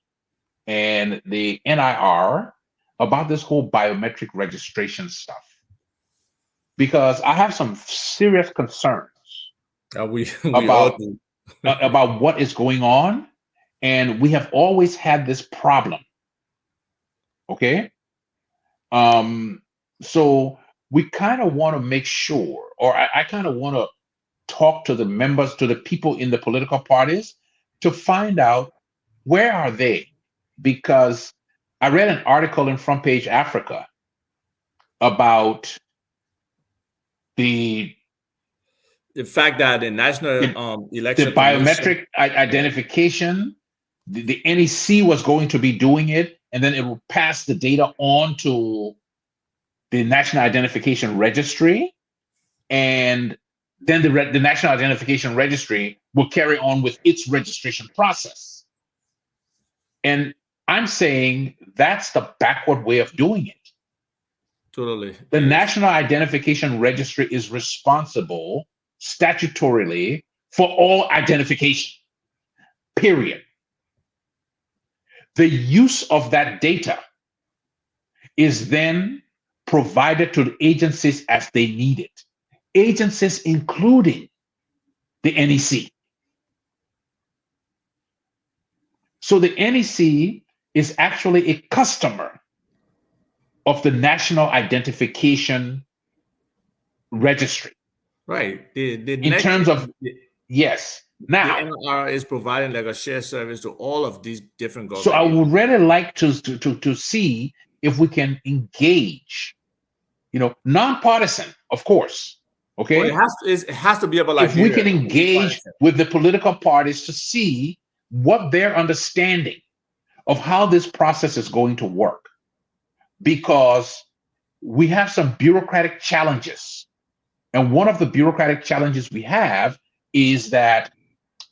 and the NIR about this whole biometric registration stuff, because I have some serious concerns about what is going on, and we have always had this problem. Okay, so we kind of want to make sure, or I kind of want to talk to the members, to the people in the political parties, to find out where are they, because I read an article in Front Page Africa about the
fact that the national election,
the biometric identification, the NEC was going to be doing it, and then it will pass the data on to the National Identification Registry, and then the National Identification Registry will carry on with its registration process. And I'm saying that's the backward way of doing it.
Totally.
The National Identification Registry is responsible statutorily for all identification, period. The use of that data is then provided to the agencies as they need it. Agencies including the NEC. So the NEC is actually a customer of the National Identification Registry.
Right.
Yes. Now,
the NR is providing like a shared service to all of these different governments.
So I would really like to see if we can engage, nonpartisan, of course. Okay.
Well, it has to be about Liberia.
If we can engage with the political parties to see what their understanding of how this process is going to work, because we have some bureaucratic challenges. And one of the bureaucratic challenges we have is that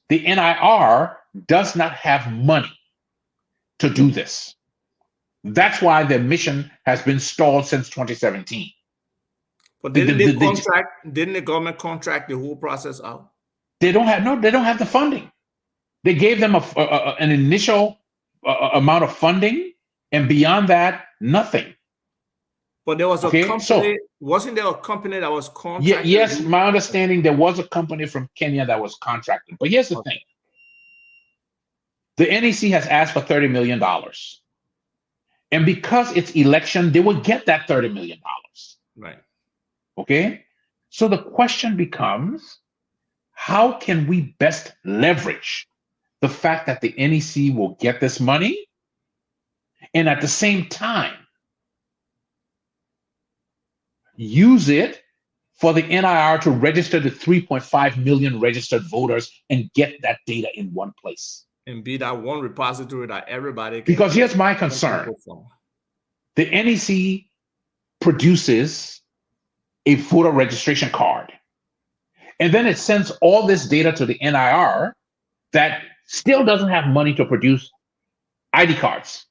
the NIR does not have money to do this. That's why the mission has been stalled since 2017.
But didn't the government contract the whole process out?
They don't have the funding. They gave them an initial amount of funding, and beyond that, nothing.
But there was a company. Wasn't there a company that was contracted?
Yes, my understanding, there was a company from Kenya that was contracted. But here's the thing. The NEC has asked for $30 million. And because it's election, they will get that $30 million.
Right.
Okay? So the question becomes, how can we best leverage the fact that the NEC will get this money, and at the same time use it for the NIR to register the 3.5 million registered voters and get that data in one place?
And be that one repository that everybody can.
Because here's my concern. The NEC produces a voter registration card, and then it sends all this data to the NIR that still doesn't have money to produce ID cards.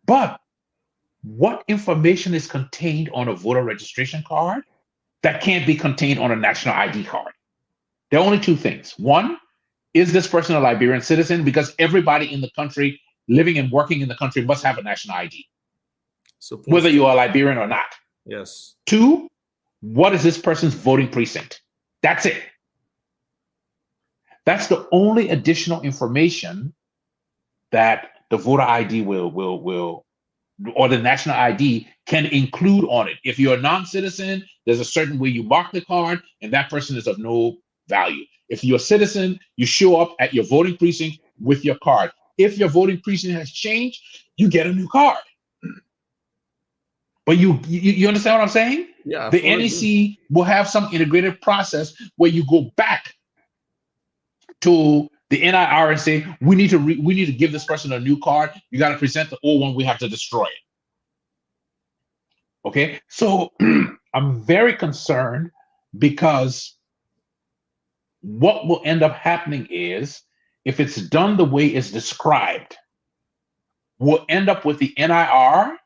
But what information is contained on a voter registration card that can't be contained on a national ID card? There are only two things. One, is this person a Liberian citizen? Because everybody in the country, living and working in the country, must have a national ID, whether you are Liberian or not.
Yes.
Two, what is this person's voting precinct? That's it. That's the only additional information that the voter ID will or the national ID can include on it. If you're a non-citizen, there's a certain way you mark the card, and that person is of no value. If you're a citizen, you show up at your voting precinct with your card. If your voting precinct has changed, you get a new card. But you understand what I'm saying?
Yeah.
The NEC will have some integrated process where you go back to the NIR and say, we need to give this person a new card. You got to present the old one. We have to destroy it. Okay, so I'm very concerned, because what will end up happening is, if it's done the way it's described, we'll end up with the NIR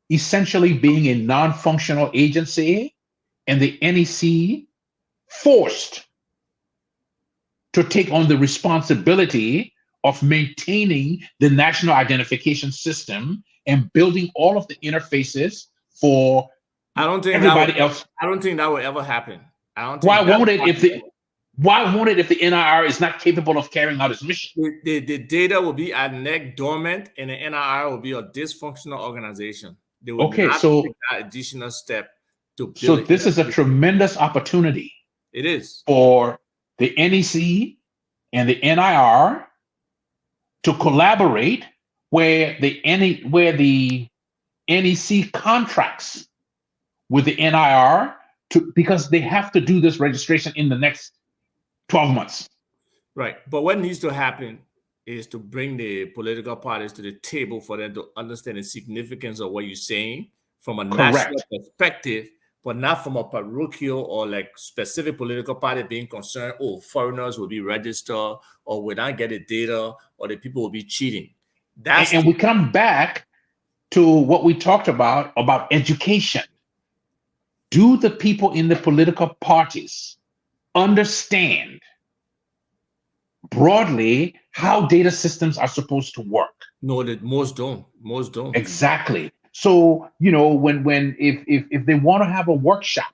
essentially being a non-functional agency, and the NEC forced to take on the responsibility of maintaining the national identification system and building all of the interfaces for everybody else.
I don't think that will ever happen.
Why won't it if the NIR is not capable of carrying out its mission?
The data will be at neck dormant, and the NIR will be a dysfunctional organization. They will not take that additional step to build.
So this is a tremendous opportunity.
It is
for the NEC and the NIR to collaborate, where the NEC contracts with the NIR because they have to do this registration in the next 12 months.
Right. But what needs to happen is to bring the political parties to the table for them to understand the significance of what you're saying from a national perspective, but not from a parochial or like specific political party being concerned, oh, foreigners will be registered, or will not get the data, or the people will be cheating.
And we come back to what we talked about education. Do the people in the political parties understand broadly how data systems are supposed to work?
No, that most don't. Most don't.
Exactly. So, if they want to have a workshop,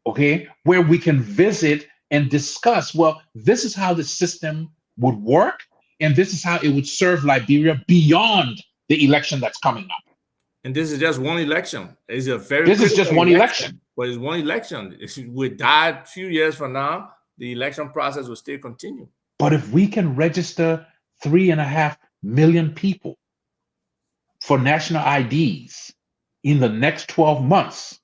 okay, where we can visit and discuss, well, this is how the system would work, and this is how it would serve Liberia beyond the election that's coming up.
And this is just one election. This
is just one election.
But it's one election. If we die a few years from now, the election process will still continue.
But if we can register 3.5 million people for national IDs in the next 12 months,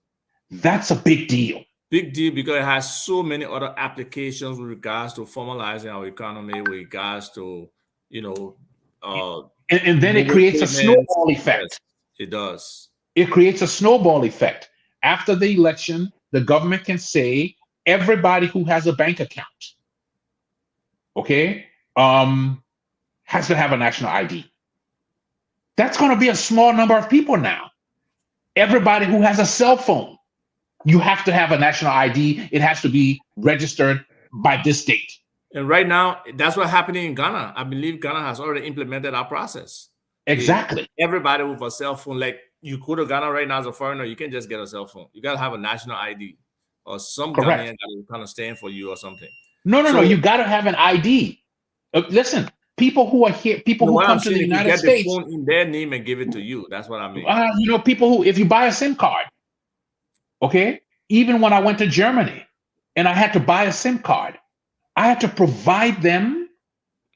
that's a big deal.
Big deal, because it has so many other applications with regards to formalizing our economy, with regards to,
and then it creates a snowball effect.
It does.
It creates a snowball effect. After the election, the government can say everybody who has a bank account, okay, has to have a national ID. That's going to be a small number of people now. everybody who has a cell phone, you have to have a national ID. It has to be registered by this date.
And right now, that's what's happening in Ghana. I believe Ghana has already implemented our process.
Exactly.
Everybody with a cell phone, like you go to Ghana right now as a foreigner, you can't just get a cell phone. You got to have a national ID or some
Correct.
Ghanaian that will kind of stand for you or something.
No. You got to have an ID. Listen, people who are here, people who come to the United States,
the phone in their name and give it to you. That's what I mean.
People who, if you buy a SIM card, okay, even when I went to Germany and I had to buy a SIM card, I had to provide them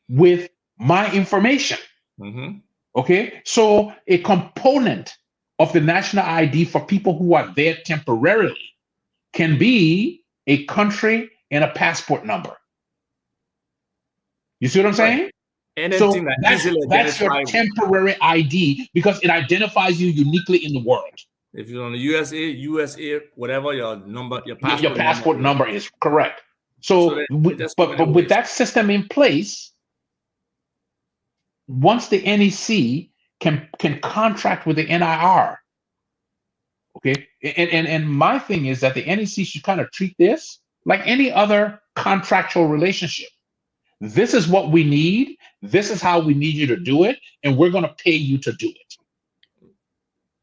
with my information.
Mm-hmm.
Okay, so a component of the national ID for people who are there temporarily can be a country and a passport number. You see what I'm saying?
Anything
so that's your temporary ID because it identifies you uniquely in the world.
If you're on the USA, whatever your number, your
passport number is correct. But with that system in place, once the NEC can contract with the NIR, okay, and my thing is that the NEC should kind of treat this like any other contractual relationship. This is what we need. This is how we need you to do it, and we're going to pay you to do it.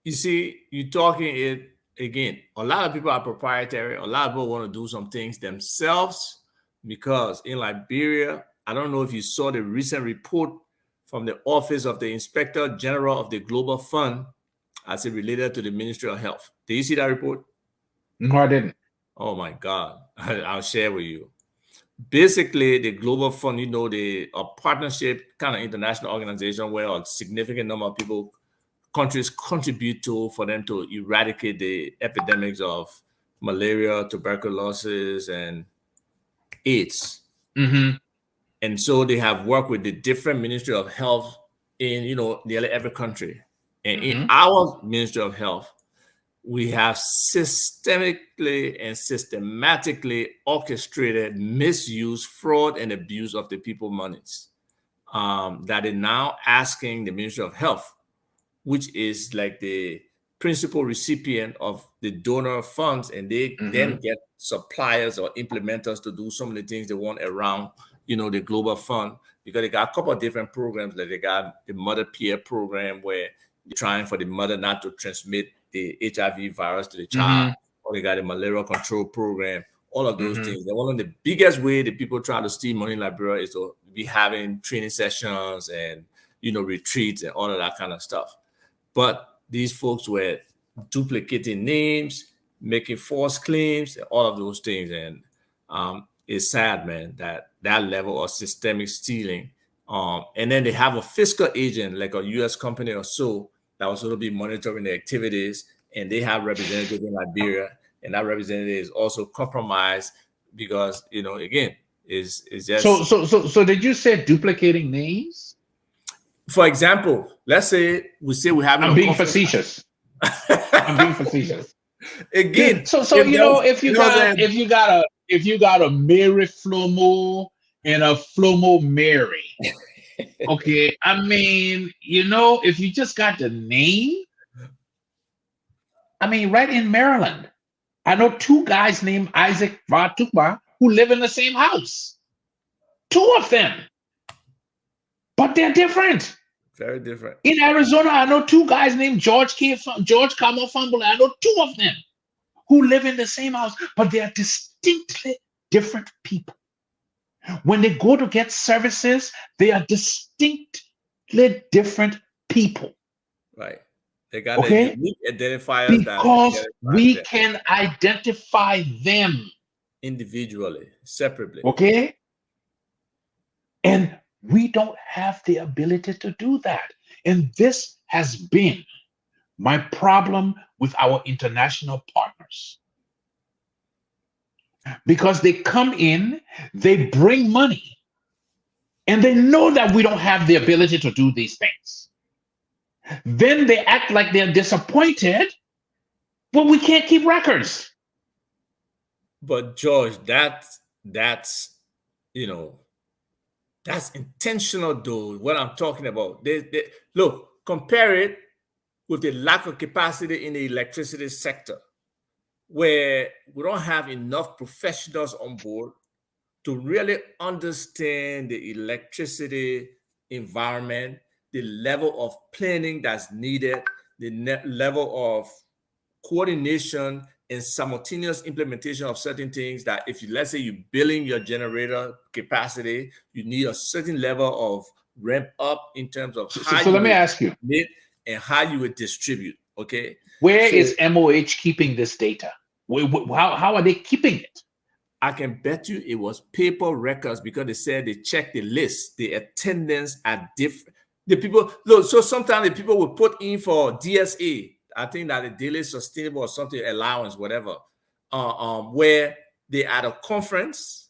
You see, you're talking it again. A lot of people are proprietary. A lot of people want to do some things themselves because in Liberia, I don't know if you saw the recent report from the Office of the Inspector General of the Global Fund as it related to the Ministry of Health. Did you see that report?
No, I didn't.
Oh my God. I'll share with you. Basically, the Global Fund, a partnership kind of international organization where a significant number of countries contribute to for them to eradicate the epidemics of malaria, tuberculosis, and AIDS.
Mm-hmm.
And so they have worked with the different Ministry of Health in, nearly every country. And in our Ministry of Health, we have systematically orchestrated misuse, fraud, and abuse of the people's monies that is now asking the Ministry of Health, which is like the principal recipient of the donor funds, and they then get suppliers or implementers to do some of the things they want around, the Global Fund, because they got a couple of different programs. Like they got the Mother Peer program where they're trying for the mother not to transmit the HIV virus to the child, or they got a malaria control program, all of those things. And one of the biggest way that people try to steal money in Liberia is to be having training sessions and, retreats and all of that kind of stuff. But these folks were duplicating names, making false claims, and all of those things. And it's sad, man, that level of systemic stealing. And then they have a fiscal agent, like a U.S. company or so, that was going to be monitoring the activities. And they have representatives in Liberia. And that representative is also compromised because, again, is just...
So did you say duplicating names?
For example, let's say we have...
I'm being facetious. I'm being facetious.
Again,
so if you got a Mary Flomo and a Flomo Mary, okay, I mean, if you just got the name, I mean, right in Maryland, I know two guys named Isaac Vatukba who live in the same house. Two of them, but they're different.
Very different.
In Arizona, I know two guys named George Kamo Fumble. I know two of them who live in the same house, but they are distinctly different people. When they go to get services, they are distinctly different people.
Right. They got a unique identifiers
because we can identify them
individually, separately.
Okay. And we don't have the ability to do that. And this has been my problem with our international partners. Because they come in, they bring money, and they know that we don't have the ability to do these things. Then they act like they're disappointed, but we can't keep records.
But George, that's intentional, though. What I'm talking about. Look, compare it with the lack of capacity in the electricity sector, where we don't have enough professionals on board to really understand the electricity environment, the level of planning that's needed, the level of coordination and simultaneous implementation of certain things. That if you, let's say you're building your generator capacity, you need a certain level of ramp up in terms of how
So let me ask you,
and how you would distribute. Okay,
where
so
is MOH keeping this data? How are they keeping it?
I can bet you it was paper records, because they said they checked the list, the attendance at different. The people look. So sometimes the people will put in for DSA. I think that the daily sustainable or something allowance, whatever, where they at a conference,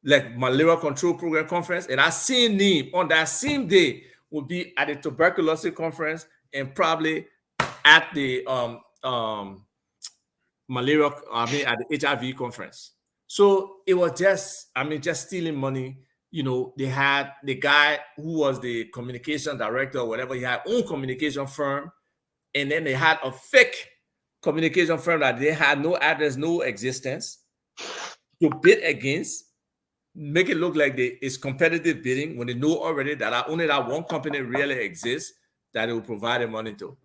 like malaria control program conference, and I seen them on that same day would be at the tuberculosis conference and probably at the malaria, at the HIV conference. So it was just, just stealing money. They had the guy who was the communication director or whatever, he had own communication firm. And then they had a fake communication firm that they had no address, no existence, to bid against, make it look like it's competitive bidding when they know already that only that one company really exists that it will provide the money to.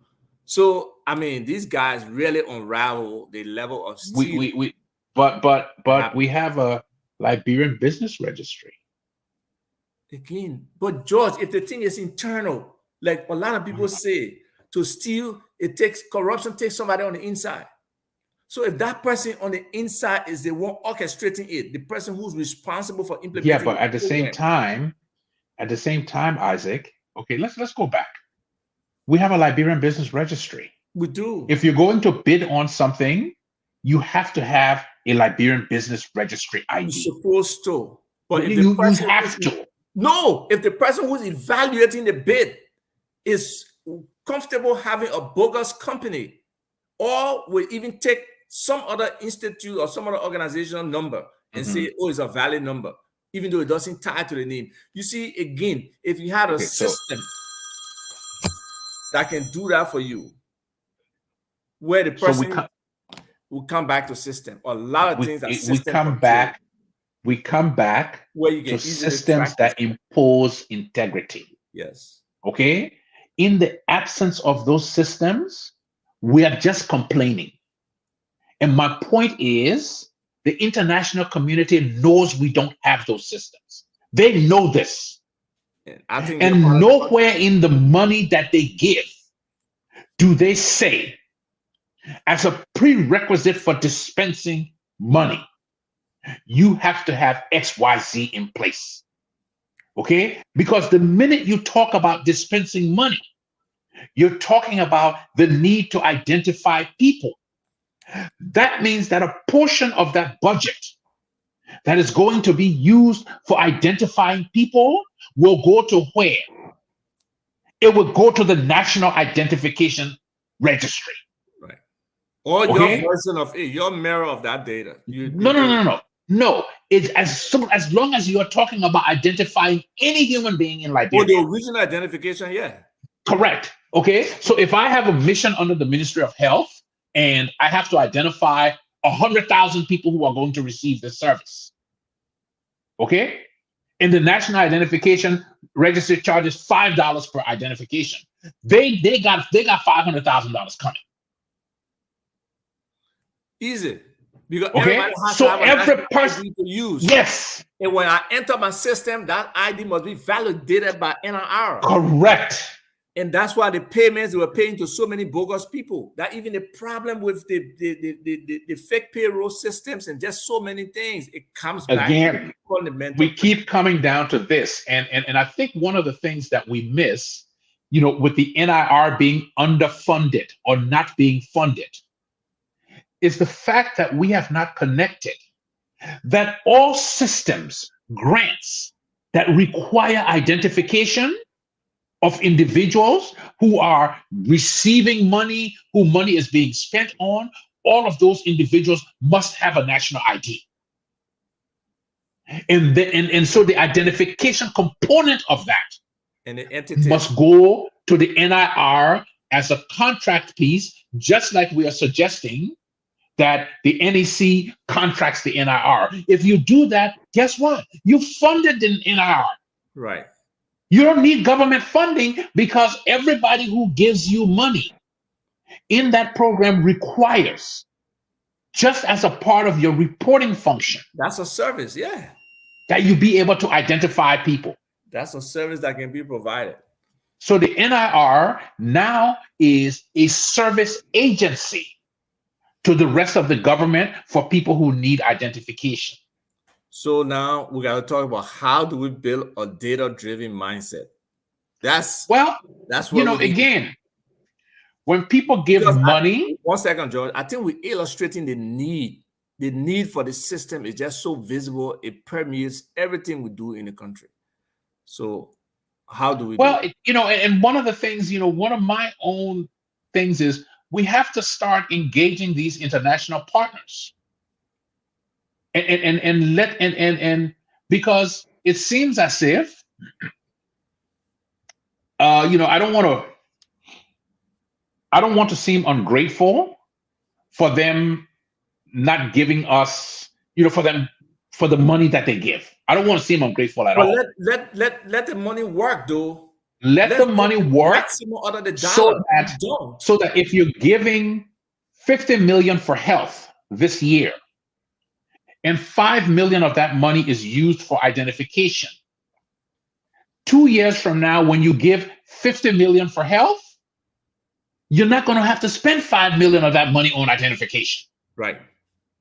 So, these guys really unravel the level of stealing.
But we have a Liberian business registry.
Again, but George, if the thing is internal, like a lot of people say, to steal, corruption takes somebody on the inside. So if that person on the inside is the one orchestrating it, the person who's responsible for implementing.
Yeah, but at the same time, Isaac, okay, let's go back. We have a Liberian business registry.
We do.
If you're going to bid on something, you have to have a Liberian business registry ID.
You're supposed to. But
you have to.
No, if the person who's evaluating the bid is comfortable having a bogus company, or will even take some other institute or some other organizational number and say, oh, it's a valid number, even though it doesn't tie to the name. You see, again, if you had a system that can do that for you, where the person will come back to system. A lot of things that
we come back
where you get
to systems that impose integrity.
Yes.
Okay. In the absence of those systems, we are just complaining. And my point is, the international community knows we don't have those systems. They know this. And nowhere in the money that they give do they say, as a prerequisite for dispensing money, you have to have XYZ in place. Okay? Because the minute you talk about dispensing money, you're talking about the need to identify people. That means that a portion of that budget that is going to be used for identifying people will go to where? It will go to the National Identification Registry.
Right. Or your version of it, your mirror of that data.
No. It's as long as you are talking about identifying any human being in Liberia.
Oh, the original identification, yeah.
Correct. Okay. So if I have a mission under the Ministry of Health and I have to identify 100,000 people who are going to receive this service, okay, in the National Identification Registry charges $5 per identification. They got $500,000 coming.
Easy. Because
everybody has to have every person
to use.
Yes.
And when I enter my system, that ID must be validated by NIR.
Correct.
And that's why the payments they were paying to so many bogus people. That even the problem with the fake payroll systems and just so many things, it comes back
again.
To fundamental.
We keep coming down to this, and I think one of the things that we miss, with the NIR being underfunded or not being funded, is the fact that we have not connected that all systems, grants that require identification of individuals who are receiving money, who money is being spent on, all of those individuals must have a national ID. And so the identification component of that
and the entity
must go to the NIR as a contract piece, just like we are suggesting that the NEC contracts the NIR. If you do that, guess what? You funded the NIR.
Right.
You don't need government funding because everybody who gives you money in that program requires, just as a part of your reporting function,
That's a service, yeah.
that you be able to identify people.
That's a service that can be provided.
So the NIR now is a service agency to the rest of the government for people who need identification.
So now we got to talk about how do we build a data-driven mindset. That's what
again, when people give money.
1 second, George. I think we're illustrating the need. The need for the system is just so visible. It permeates everything we do in the country. So how do we
and one of the things, one of my own things is we have to start engaging these international partners. And because it seems as if I don't want to seem ungrateful for them not giving us, for the money that they give. I don't want to seem ungrateful at all.
Let the money work, though.
Let the money work
out of the dollar.
So that if you're giving $50 million for health this year, and $5 million of that money is used for identification, 2 years from now, when you give $50 million for health, you're not going to have to spend $5 million of that money on identification.
Right.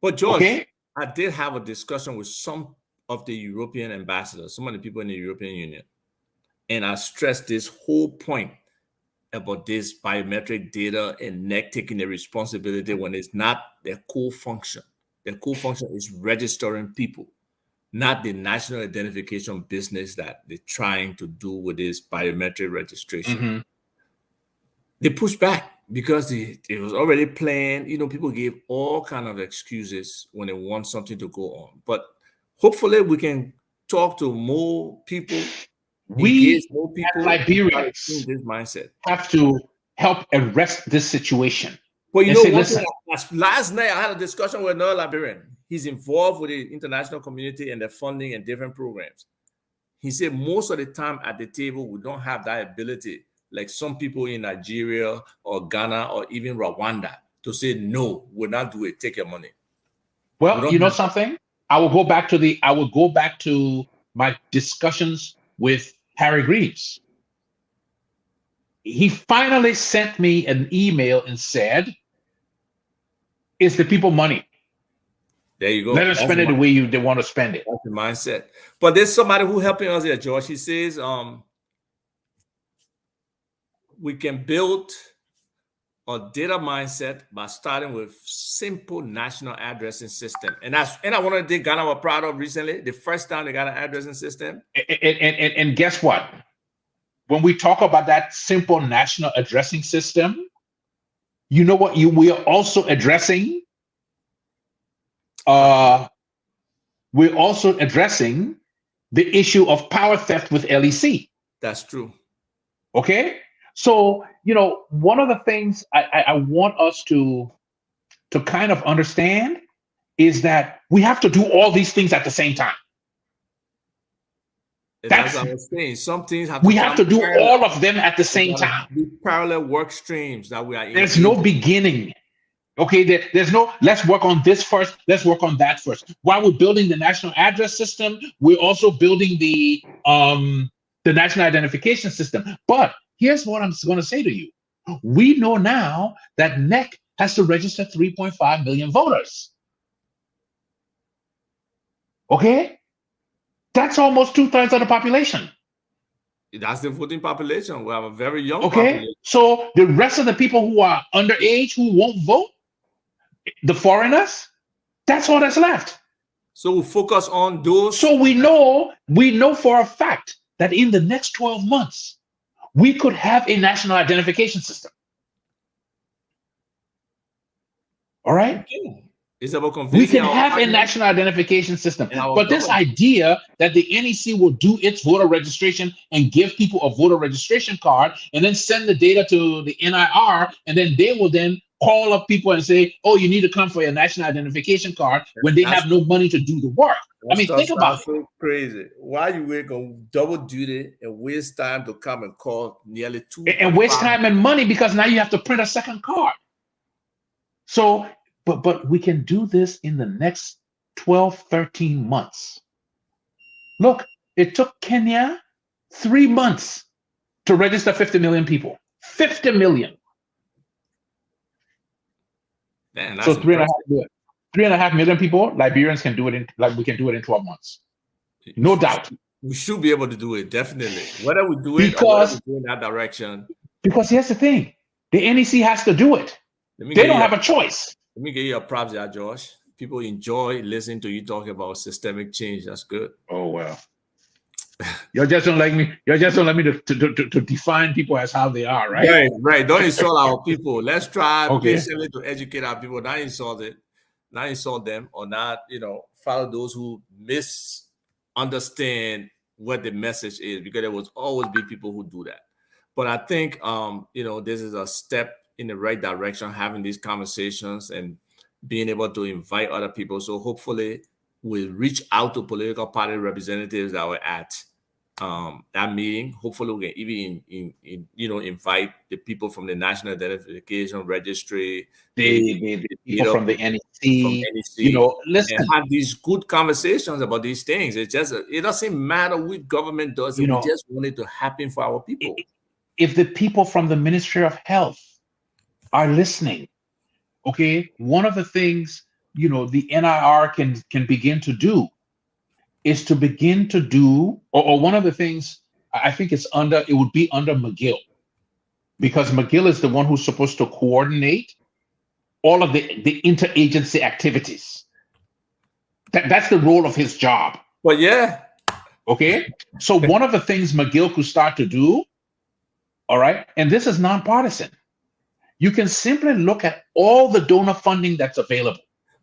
But George, I did have a discussion with some of the European ambassadors, some of the people in the European Union. And I stressed this whole point about this biometric data and NEC taking the responsibility when it's not their core function. Their core function is registering people, not the national identification business that they're trying to do with this biometric registration.
Mm-hmm.
They pushed back because it was already planned. People gave all kind of excuses when they want something to go on. But hopefully we can talk to more people.
We,
more people,
as Liberians,
this mindset
have to help arrest this situation.
Well, last night I had a discussion with another Liberian. He's involved with the international community and the funding and different programs. He said most of the time at the table, we don't have that ability, like some people in Nigeria or Ghana or even Rwanda, to say, no, we'll not do it. Take your money.
Well, you know something? I will go back to my discussions with Harry Greaves. He finally sent me an email and said, it's the people money.
There you go.
Let them spend it the way they want to spend it.
That's the mindset. But there's somebody who helping us here, George. He says we can build a data mindset by starting with simple national addressing system. And I wanted to Ghana were proud of recently, the first time they got an addressing system.
And guess what? When we talk about that simple national addressing system, you know what we are also addressing? We're also addressing the issue of power theft with LEC.
That's true.
Okay? So, one of the things I want us to kind of understand is that we have to do all these things at the same time.
That's what I was saying. Some things have
to do all of them at the same time.
Parallel work streams that we are in.
There's no beginning. Okay, there's no, let's work on this first, let's work on that first. While we're building the national address system, we're also building the national identification system. But here's what I'm going to say to you. We know now that NEC has to register 3.5 million voters. Okay? That's almost 2/3 of the population.
That's the voting population. We have a very young
population. So the rest of the people who are underage who won't vote, the foreigners, that's all that's left.
So we focus on those.
So we know for a fact that in the next 12 months, we could have a national identification system. All right?
It's about
We
convincing
can
our
have a
partners
national identification system,
and our
but this
government.
idea that the NEC will do its voter registration and give people a voter registration card and then send the data to the NIR, and then they will then call up people and say, oh, you need to come for your national identification card when they
That's
have no money to do the work. I
that
mean,
stuff
think about
sounds
it.
so crazy. Why you were gonna double duty and waste time to come and call nearly
And waste
2.5?
time and money because now you have to print a second card. So, but we can do this in the next 12, 13 months. Look, it took Kenya 3 months to register 50 million people. 50 million.
Man,
So
that's impressive.
3.5 million people, Liberians can do it we can do it in 12 months. No doubt.
We should be able to do it, definitely. Whether we do it or whether we go in that direction.
Because here's the thing, the NEC has to do it. They don't have a choice.
Let me give you a props there, Josh. People enjoy listening to you talk about systemic change. That's good.
Oh well. You just don't like me. You just don't let me to define people as how they are, right?
Right. Don't insult our people. Let's try
Okay.
patiently to educate our people, not insult them, or not, follow those who misunderstand what the message is, because there will always be people who do that. But I think this is a step in the right direction, having these conversations and being able to invite other people. So hopefully we'll reach out to political party representatives that were at that meeting. Hopefully we can even invite the people from the National Identification Registry,
The people from the NEC, listen,
and have these good conversations about these things. It doesn't matter which government does it. We just want it to happen for our people.
If the people from the Ministry of Health are listening, okay, one of the things the NIR can begin to do is to begin to do, or one of the things I think it would be under McGill, because McGill is the one who's supposed to coordinate all of the interagency activities. That's the role of his job.
But yeah.
Okay. So one of the things McGill could start to do, all right, and this is nonpartisan, you can simply look at all the donor funding that's available.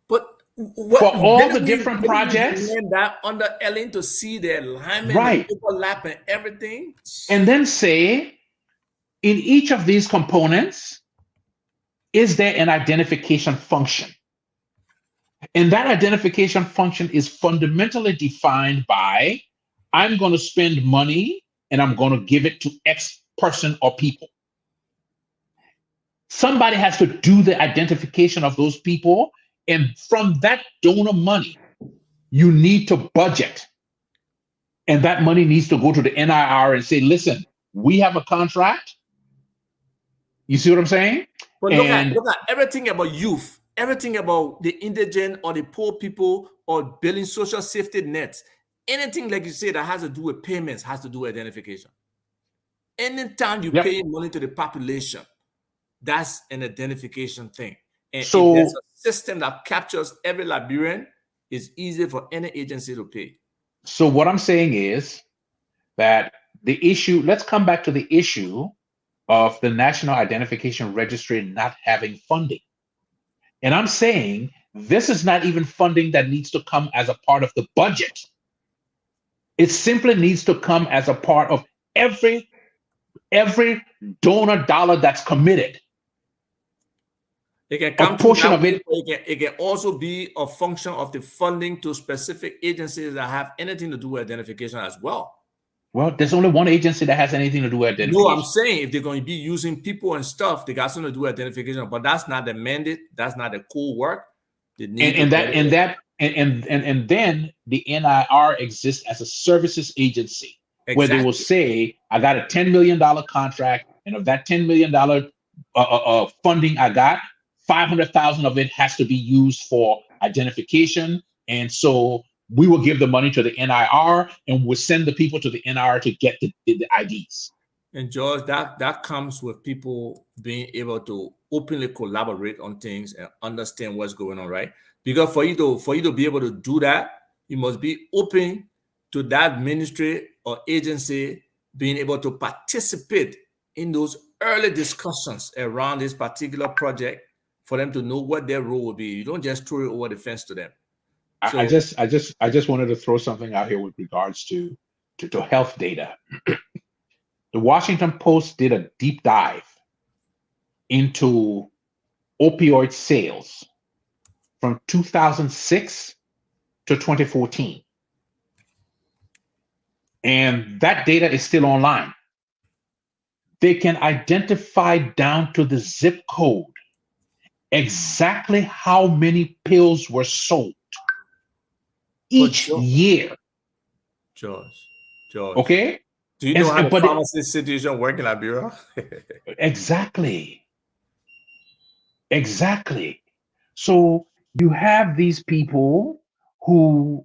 But
for all the different projects,
that under Ellen to see the alignment,
right,
and overlap and everything,
and then say, in each of these components, is there an identification function? And that identification function is fundamentally defined by, I'm going to spend money and I'm going to give it to X person or people. Somebody has to do the identification of those people. And from that donor money, you need to budget. And that money needs to go to the NIR and say, listen, we have a contract. You see what I'm saying?
But look at everything about youth, everything about the indigent or the poor people or building social safety nets. Anything, like you say, that has to do with payments has to do with identification. Anytime you pay money to the population, that's an identification thing. And so, if there's a system that captures every Liberian, it's easy for any agency to pay.
So what I'm saying is that the issue, let's come back to the issue of the National Identification Registry not having funding. And I'm saying this is not even funding that needs to come as a part of the budget. It simply needs to come as a part of every donor dollar that's committed.
It can come a portion of it. It can also be a function of the funding to specific agencies that have anything to do with identification as well.
Well, there's only one agency that has anything to do with identification.
No, I'm saying if they're going to be using people and stuff, they got something to do with identification, but that's not the mandate. That's not the core work.
And then the NIR exists as a services agency, where they will say, I got a $10 million contract, and of that $10 million funding I got, 500,000 of it has to be used for identification. And so we will give the money to the NIR and we'll send the people to the NIR to get the IDs.
And George, that comes with people being able to openly collaborate on things and understand what's going on, right? Because for you to be able to do that, you must be open to that ministry or agency being able to participate in those early discussions around this particular project for them to know what their role will be. You don't just throw it over the fence to them.
I just wanted to throw something out here with regards to health data. The Washington Post did a deep dive into opioid sales from 2006 to 2014. And that data is still online. They can identify down to the zip code exactly how many pills were sold each year.
George.
Okay?
Do you know how the pharmacy situation works in Liberia?
Exactly. So you have these people who,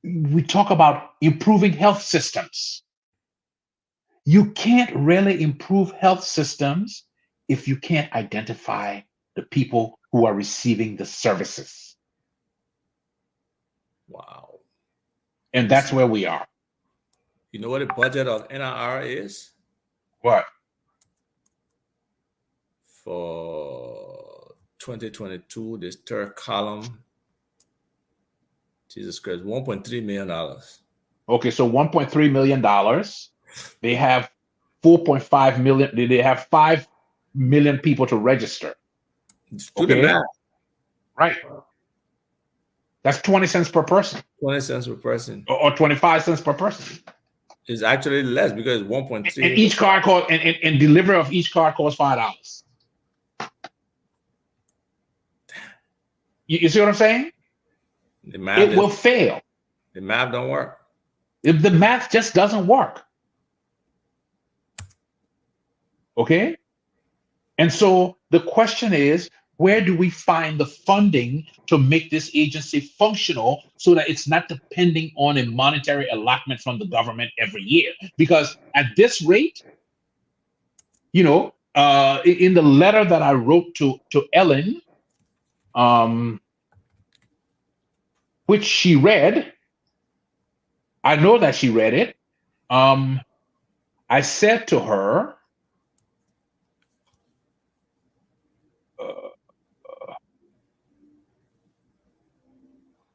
we talk about improving health systems. You can't really improve health systems if you can't identify the people who are receiving the services.
Wow.
And that's where we are.
You know what the budget of NIR is?
What?
For 2022, this third column, Jesus Christ, $1.3 million.
Okay, so $1.3 million. They have 4.5 million. They have 5 million people to register.
Do the math.
Right. That's 20 cents per person.
20 cents per person.
Or 25 cents per person.
It's actually less because 1.3.
And each card cost and delivery of each card costs $5. You see what I'm saying?
The math
it will fail.
The math don't work.
If the math just doesn't work. Okay? And so the question is, where do we find the funding to make this agency functional so that it's not depending on a monetary allotment from the government every year? Because at this rate, in the letter that I wrote to Ellen, which she read, I know that she read it. I said to her,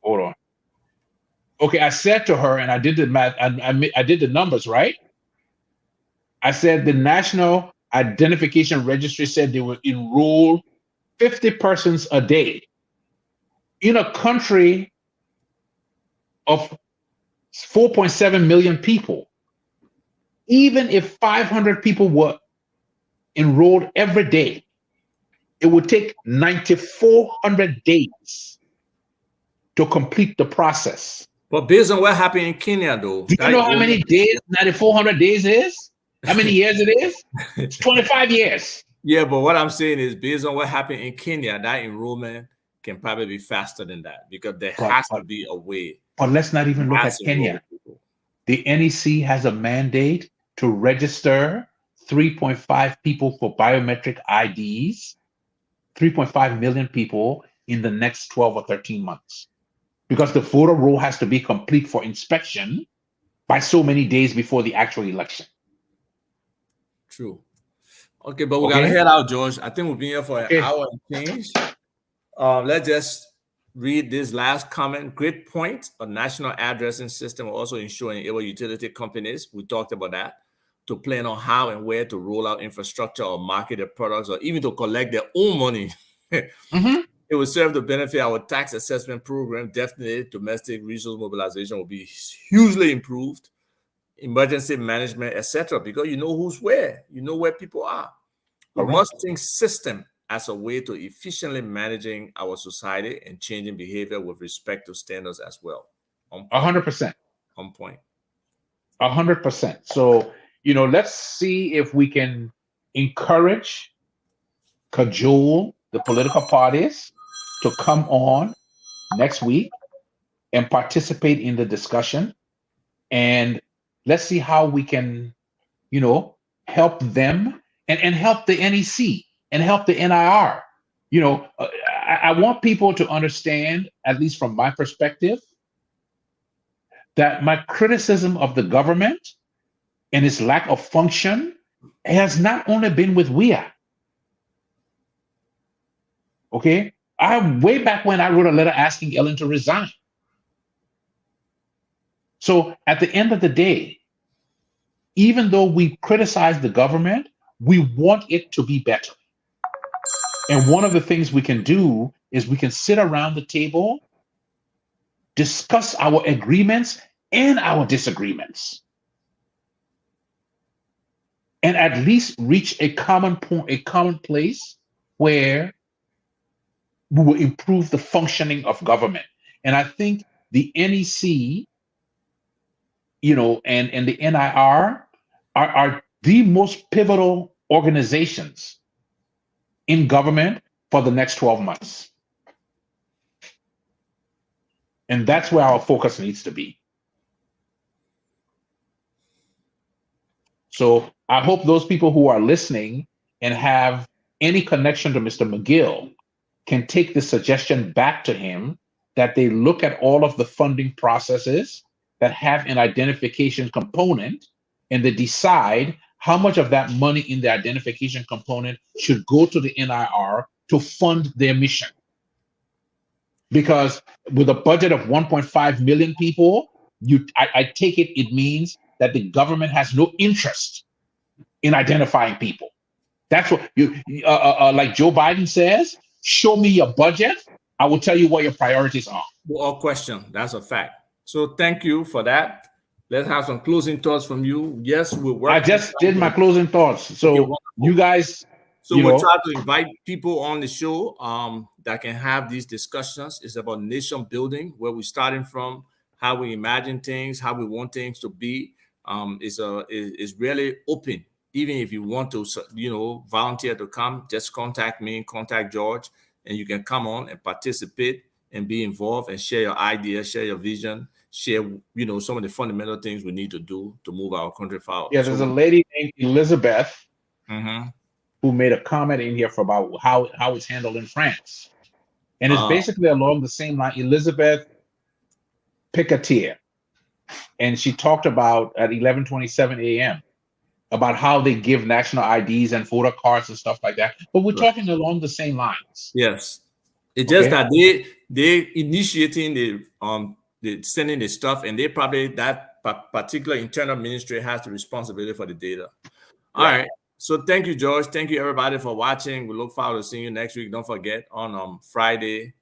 hold on. Okay, I said to her, and I did the math, I did the numbers, right? I said the National Identification Registry said they would enroll 50 persons a day. In a country of 4.7 million people, even if 500 people were enrolled every day, it would take 9,400 days to complete the process.
But based on what happened in Kenya, though.
Do you know how many days 9,400 days is? How many years it is? It's 25 years.
Yeah, but what I'm saying is based on what happened in Kenya, that enrollment can probably be faster than that because there has to be a way.
But let's not even look at Kenya. The NEC has a mandate to register 3.5 people for biometric IDs, 3.5 million people in the next 12 or 13 months. Because the voter roll has to be complete for inspection by so many days before the actual election.
True. Okay, but we gotta head out, George. I think we've been here for an hour and change. Let's just read this last comment. Great point. A national addressing system will also ensure enable utility companies, we talked about that, to plan on how and where to roll out infrastructure or market their products or even to collect their own money. It will serve to benefit our tax assessment program. Definitely, domestic resource mobilization will be hugely improved. Emergency management, etc., because you know who's where, you know where people are. We must think system as a way to efficiently managing our society and changing behavior with respect to standards as well.
100%.
On point.
100%. So, let's see if we can encourage, cajole the political parties to come on next week and participate in the discussion. And let's see how we can, help them and help the NEC and help the NIR. I want people to understand, at least from my perspective, that my criticism of the government and its lack of function has not only been with WIA. Okay. Way back when I wrote a letter asking Ellen to resign. So at the end of the day, even though we criticize the government, we want it to be better. And one of the things we can do is we can sit around the table, discuss our agreements and our disagreements, and at least reach a common point, a common place where we will improve the functioning of government. And I think the NEC, and the NIR are the most pivotal organizations in government for the next 12 months. And that's where our focus needs to be. So I hope those people who are listening and have any connection to Mr. McGill can take this suggestion back to him, that they look at all of the funding processes that have an identification component, and they decide how much of that money in the identification component should go to the NIR to fund their mission. Because with a budget of 1.5 million people, I take it means that the government has no interest in identifying people. That's what like Joe Biden says, show me your budget, I will tell you what your priorities are.
All question. That's a fact. So thank you for that. Let's have some closing thoughts from you. Yes, we're working.
I just did my closing thoughts. So okay, you guys.
So we'll try to invite people on the show that can have these discussions. It's about nation building, where we're starting from, how we imagine things, how we want things to be. Is really open. Even if you want to, volunteer to come, just contact me, contact George, and you can come on and participate and be involved and share your ideas, share your vision, share, some of the fundamental things we need to do to move our country forward.
Yeah, there's a lady named Elizabeth who made a comment in here about how it's handled in France. And it's basically along the same line, Elizabeth Picatier. And she talked about at 11:27 a.m. about how they give national IDs and voter cards and stuff like that. But we're talking along the same lines.
Yes. It's just that they initiating the sending the stuff, and they probably, that particular internal ministry has the responsibility for the data. All right. So thank you, George. Thank you, everybody, for watching. We look forward to seeing you next week. Don't forget, on Friday,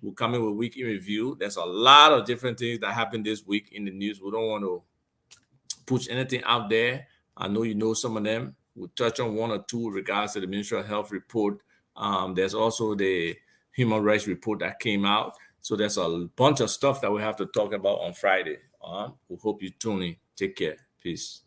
we'll come in with weekly review. There's a lot of different things that happened this week in the news. We don't want to push anything out there. I know you know some of them. We'll touch on one or two with regards to the Ministry of Health report. There's also the human rights report that came out. So there's a bunch of stuff that we have to talk about on Friday. We hope you tune in. Take care. Peace.